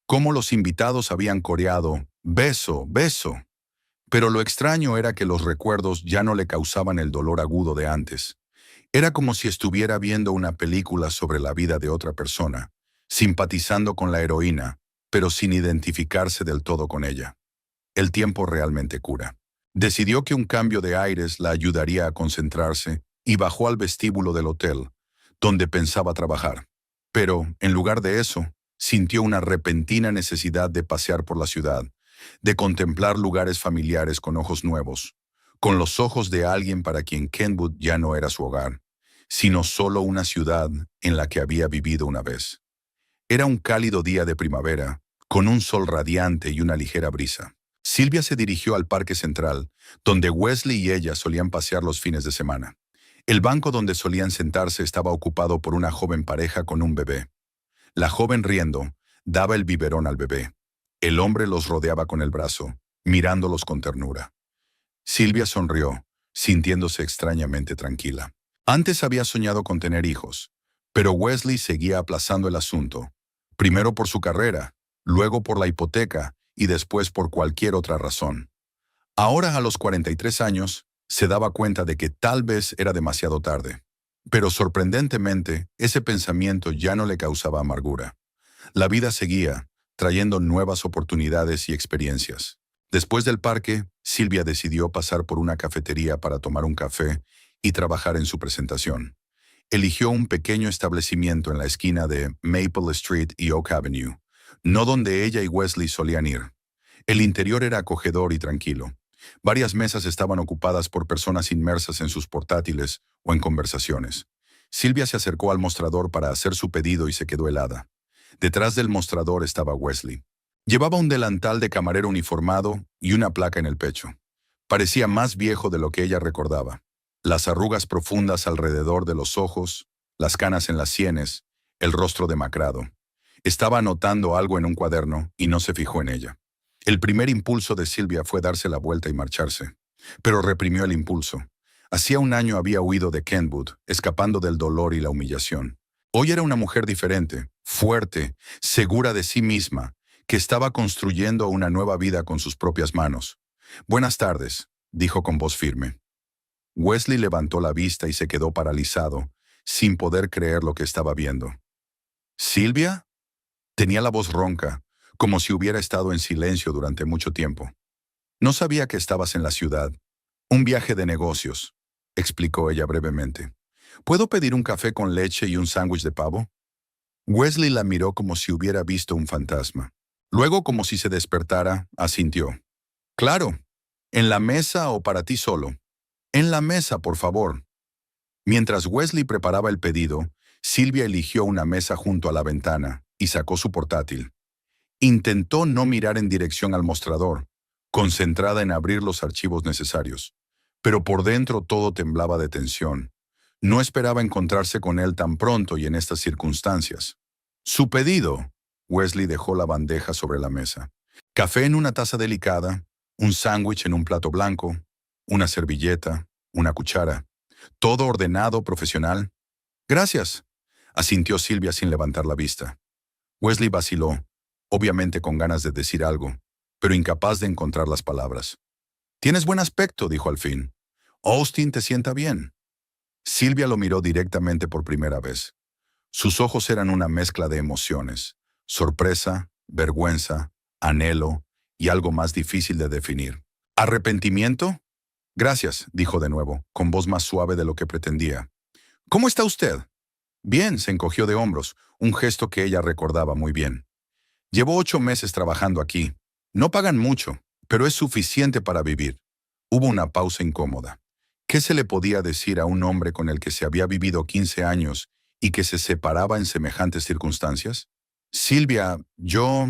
cómo los invitados habían coreado «Beso, beso». Pero lo extraño era que los recuerdos ya no le causaban el dolor agudo de antes. Era como si estuviera viendo una película sobre la vida de otra persona, simpatizando con la heroína, pero sin identificarse del todo con ella. El tiempo realmente cura. Decidió que un cambio de aires la ayudaría a concentrarse y bajó al vestíbulo del hotel, donde pensaba trabajar. Pero, en lugar de eso, sintió una repentina necesidad de pasear por la ciudad, de contemplar lugares familiares con ojos nuevos, con los ojos de alguien para quien Kentwood ya no era su hogar, sino solo una ciudad en la que había vivido una vez. Era un cálido día de primavera, con un sol radiante y una ligera brisa. Silvia se dirigió al Parque Central, donde Wesley y ella solían pasear los fines de semana. El banco donde solían sentarse estaba ocupado por una joven pareja con un bebé. La joven riendo, daba el biberón al bebé. El hombre los rodeaba con el brazo, mirándolos con ternura. Silvia sonrió, sintiéndose extrañamente tranquila. Antes había soñado con tener hijos, pero Wesley seguía aplazando el asunto, primero por su carrera, luego por la hipoteca y después por cualquier otra razón. Ahora, a los 43 años, se daba cuenta de que tal vez era demasiado tarde. Pero sorprendentemente, ese pensamiento ya no le causaba amargura. La vida seguía, trayendo nuevas oportunidades y experiencias. Después del parque, Silvia decidió pasar por una cafetería para tomar un café y trabajar en su presentación. Eligió un pequeño establecimiento en la esquina de Maple Street y Oak Avenue, no donde ella y Wesley solían ir. El interior era acogedor y tranquilo. Varias mesas estaban ocupadas por personas inmersas en sus portátiles o en conversaciones. Silvia se acercó al mostrador para hacer su pedido y se quedó helada. Detrás del mostrador estaba Wesley. Llevaba un delantal de camarero uniformado y una placa en el pecho. Parecía más viejo de lo que ella recordaba. Las arrugas profundas alrededor de los ojos, las canas en las sienes, el rostro demacrado. Estaba anotando algo en un cuaderno y no se fijó en ella. El primer impulso de Silvia fue darse la vuelta y marcharse, pero reprimió el impulso. Hacía un año había huido de Kentwood, escapando del dolor y la humillación. Hoy era una mujer diferente, fuerte, segura de sí misma, que estaba construyendo una nueva vida con sus propias manos. «Buenas tardes», dijo con voz firme. Wesley levantó la vista y se quedó paralizado, sin poder creer lo que estaba viendo. «¿Silvia?». Tenía la voz ronca, como si hubiera estado en silencio durante mucho tiempo. «No sabía que estabas en la ciudad. Un viaje de negocios», explicó ella brevemente. «¿Puedo pedir un café con leche y un sándwich de pavo?». Wesley la miró como si hubiera visto un fantasma. Luego, como si se despertara, asintió. «Claro. ¿En la mesa o para ti solo?». «En la mesa, por favor». Mientras Wesley preparaba el pedido, Silvia eligió una mesa junto a la ventana y sacó su portátil. Intentó no mirar en dirección al mostrador, concentrada en abrir los archivos necesarios. Pero por dentro todo temblaba de tensión. No esperaba encontrarse con él tan pronto y en estas circunstancias. «Su pedido». Wesley dejó la bandeja sobre la mesa. Café en una taza delicada, un sándwich en un plato blanco, una servilleta, una cuchara. Todo ordenado, profesional. «Gracias». asintió Silvia sin levantar la vista. Wesley vaciló, obviamente con ganas de decir algo, pero incapaz de encontrar las palabras. «Tienes buen aspecto», dijo al fin. «Austin te sienta bien». Silvia lo miró directamente por primera vez. Sus ojos eran una mezcla de emociones: sorpresa, vergüenza, anhelo y algo más difícil de definir. ¿Arrepentimiento? Gracias, dijo de nuevo, con voz más suave de lo que pretendía. ¿Cómo está usted? Bien, se encogió de hombros, un gesto que ella recordaba muy bien. Llevo 8 meses trabajando aquí. No pagan mucho, pero es suficiente para vivir. Hubo una pausa incómoda. ¿Qué se le podía decir a un hombre con el que se había vivido 15 años y que se separaba en semejantes circunstancias? Silvia, yo...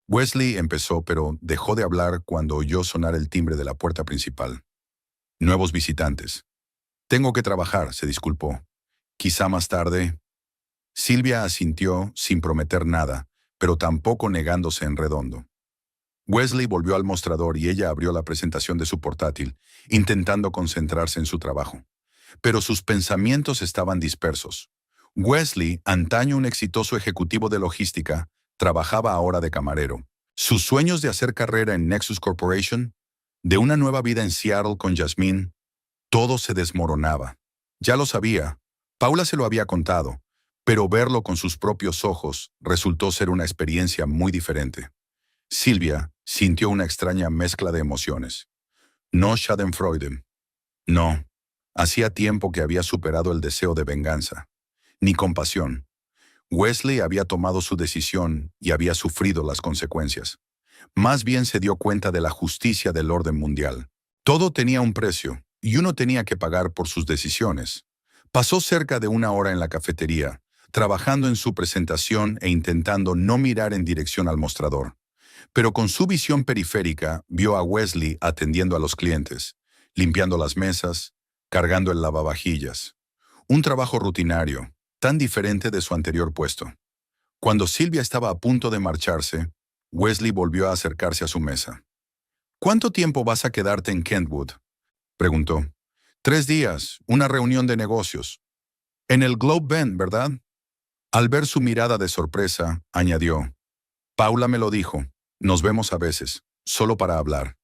Wesley empezó, pero dejó de hablar cuando oyó sonar el timbre de la puerta principal. Nuevos visitantes. Tengo que trabajar, se disculpó. Quizá más tarde. Silvia asintió sin prometer nada, pero tampoco negándose en redondo. Wesley volvió al mostrador y ella abrió la presentación de su portátil, intentando concentrarse en su trabajo. Pero sus pensamientos estaban dispersos. Wesley, antaño un exitoso ejecutivo de logística, trabajaba ahora de camarero. Sus sueños de hacer carrera en Nexus Corporation, de una nueva vida en Seattle con Jasmine, todo se desmoronaba. Ya lo sabía, Paula se lo había contado, pero verlo con sus propios ojos resultó ser una experiencia muy diferente. Silvia sintió una extraña mezcla de emociones. No Schadenfreude. No. Hacía tiempo que había superado el deseo de venganza. Ni compasión. Wesley había tomado su decisión y había sufrido las consecuencias. Más bien se dio cuenta de la justicia del orden mundial. Todo tenía un precio, y uno tenía que pagar por sus decisiones. Pasó cerca de 1 hora en la cafetería, trabajando en su presentación e intentando no mirar en dirección al mostrador. Pero con su visión periférica vio a Wesley atendiendo a los clientes, limpiando las mesas, cargando el lavavajillas. Un trabajo rutinario, tan diferente de su anterior puesto. Cuando Silvia estaba a punto de marcharse, Wesley volvió a acercarse a su mesa. «¿Cuánto tiempo vas a quedarte en Kentwood?», preguntó. «3 días, una reunión de negocios. En el Globe Bend, ¿verdad?». Al ver su mirada de sorpresa, añadió: «Paula me lo dijo. Nos vemos a veces, solo para hablar».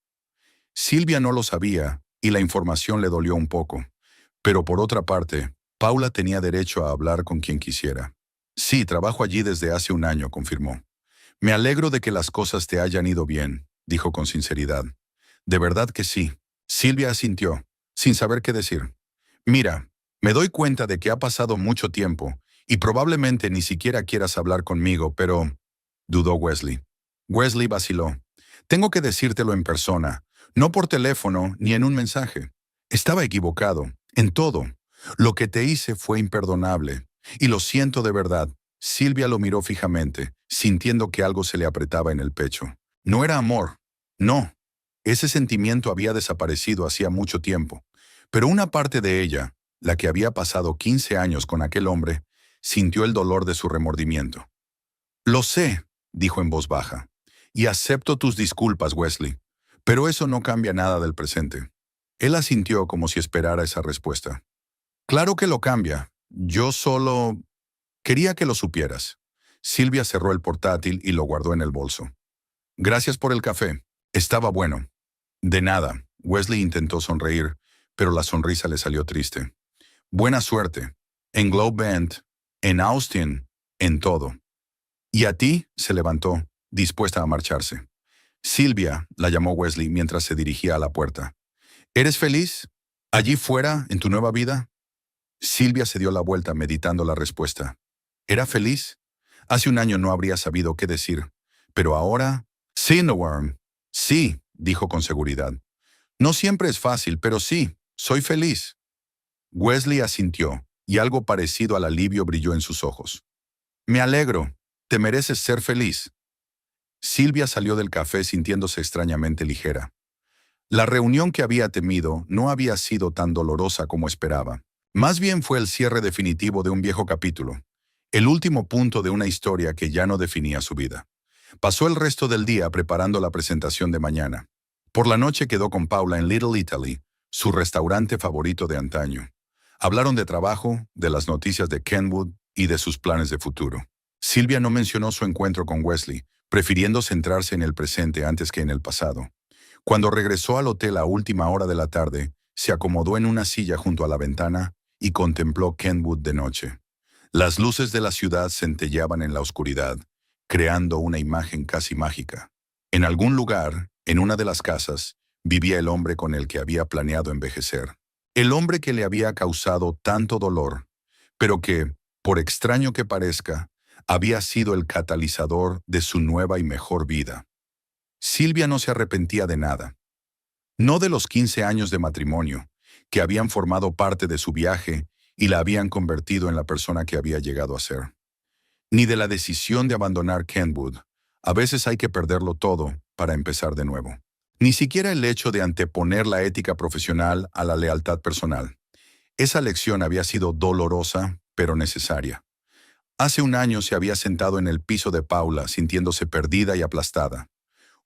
Silvia no lo sabía y la información le dolió un poco. Pero por otra parte, Paula tenía derecho a hablar con quien quisiera. «Sí, trabajo allí desde hace 1 año», confirmó. «Me alegro de que las cosas te hayan ido bien», dijo con sinceridad. «De verdad que sí». Silvia asintió, sin saber qué decir. «Mira, me doy cuenta de que ha pasado mucho tiempo y probablemente ni siquiera quieras hablar conmigo, pero...», dudó Wesley. Wesley vaciló. «Tengo que decírtelo en persona, no por teléfono ni en un mensaje. Estaba equivocado, en todo. Lo que te hice fue imperdonable, y lo siento de verdad». Silvia lo miró fijamente, sintiendo que algo se le apretaba en el pecho. No era amor, no. Ese sentimiento había desaparecido hacía mucho tiempo, pero una parte de ella, la que había pasado 15 años con aquel hombre, sintió el dolor de su remordimiento. «Lo sé», dijo en voz baja, «y acepto tus disculpas, Wesley, pero eso no cambia nada del presente». Él asintió como si esperara esa respuesta. «Claro que lo cambia. Yo solo... quería que lo supieras». Silvia cerró el portátil y lo guardó en el bolso. «Gracias por el café. Estaba bueno». «De nada». Wesley intentó sonreír, pero la sonrisa le salió triste. «Buena suerte. En Globe Bend, en Austin, en todo». «¿Y a ti?», se levantó, dispuesta a marcharse. «Silvia», la llamó Wesley mientras se dirigía a la puerta. «¿Eres feliz? ¿Allí fuera, en tu nueva vida?». Silvia se dio la vuelta meditando la respuesta. ¿Era feliz? Hace 1 año no habría sabido qué decir, pero ahora... «Sí, Noworm. Sí», dijo con seguridad. «No siempre es fácil, pero sí, soy feliz». Wesley asintió, y algo parecido al alivio brilló en sus ojos. «Me alegro. Te mereces ser feliz». Silvia salió del café sintiéndose extrañamente ligera. La reunión que había temido no había sido tan dolorosa como esperaba. Más bien fue el cierre definitivo de un viejo capítulo, el último punto de una historia que ya no definía su vida. Pasó el resto del día preparando la presentación de mañana. Por la noche quedó con Paula en Little Italy, su restaurante favorito de antaño. Hablaron de trabajo, de las noticias de Kenwood, y de sus planes de futuro. Silvia no mencionó su encuentro con Wesley, prefiriendo centrarse en el presente antes que en el pasado. Cuando regresó al hotel a última hora de la tarde, se acomodó en una silla junto a la ventana y contempló Kentwood de noche. Las luces de la ciudad centelleaban en la oscuridad, creando una imagen casi mágica. En algún lugar, en una de las casas, vivía el hombre con el que había planeado envejecer. El hombre que le había causado tanto dolor, pero que, por extraño que parezca, había sido el catalizador de su nueva y mejor vida. Silvia no se arrepentía de nada. No de los 15 años de matrimonio, que habían formado parte de su viaje y la habían convertido en la persona que había llegado a ser. Ni de la decisión de abandonar Kentwood. A veces hay que perderlo todo para empezar de nuevo. Ni siquiera el hecho de anteponer la ética profesional a la lealtad personal. Esa lección había sido dolorosa, pero necesaria. Hace un año se había sentado en el piso de Paula, sintiéndose perdida y aplastada.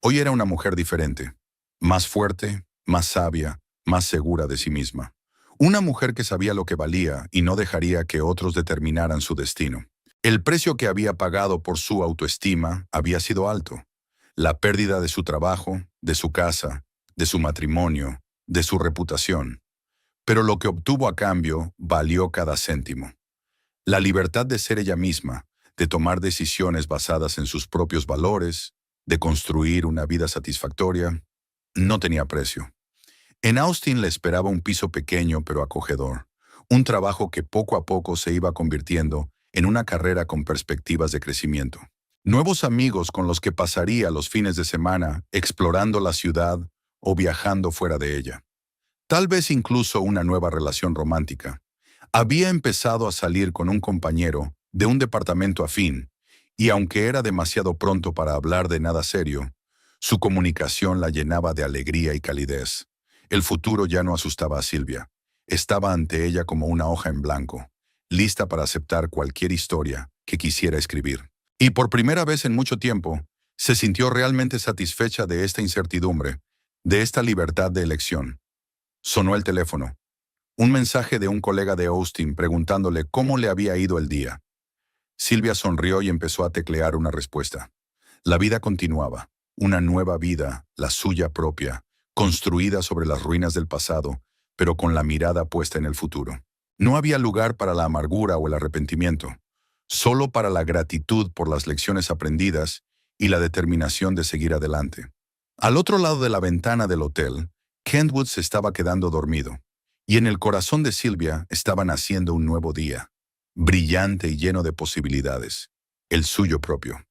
Hoy era una mujer diferente, más fuerte, más sabia, más segura de sí misma. Una mujer que sabía lo que valía y no dejaría que otros determinaran su destino. El precio que había pagado por su autoestima había sido alto. La pérdida de su trabajo, de su casa, de su matrimonio, de su reputación. Pero lo que obtuvo a cambio valió cada céntimo. La libertad de ser ella misma, de tomar decisiones basadas en sus propios valores, de construir una vida satisfactoria, no tenía precio. En Austin le esperaba un piso pequeño pero acogedor, un trabajo que poco a poco se iba convirtiendo en una carrera con perspectivas de crecimiento. Nuevos amigos con los que pasaría los fines de semana explorando la ciudad o viajando fuera de ella. Tal vez incluso una nueva relación romántica. Había empezado a salir con un compañero de un departamento afín, y aunque era demasiado pronto para hablar de nada serio, su comunicación la llenaba de alegría y calidez. El futuro ya no asustaba a Silvia. Estaba ante ella como una hoja en blanco, lista para aceptar cualquier historia que quisiera escribir. Y por primera vez en mucho tiempo, se sintió realmente satisfecha de esta incertidumbre, de esta libertad de elección. Sonó el teléfono. Un mensaje de un colega de Austin preguntándole cómo le había ido el día. Silvia sonrió y empezó a teclear una respuesta. La vida continuaba, una nueva vida, la suya propia, construida sobre las ruinas del pasado, pero con la mirada puesta en el futuro. No había lugar para la amargura o el arrepentimiento, solo para la gratitud por las lecciones aprendidas y la determinación de seguir adelante. Al otro lado de la ventana del hotel, Kentwood se estaba quedando dormido, y en el corazón de Silvia estaba naciendo un nuevo día, brillante y lleno de posibilidades, el suyo propio.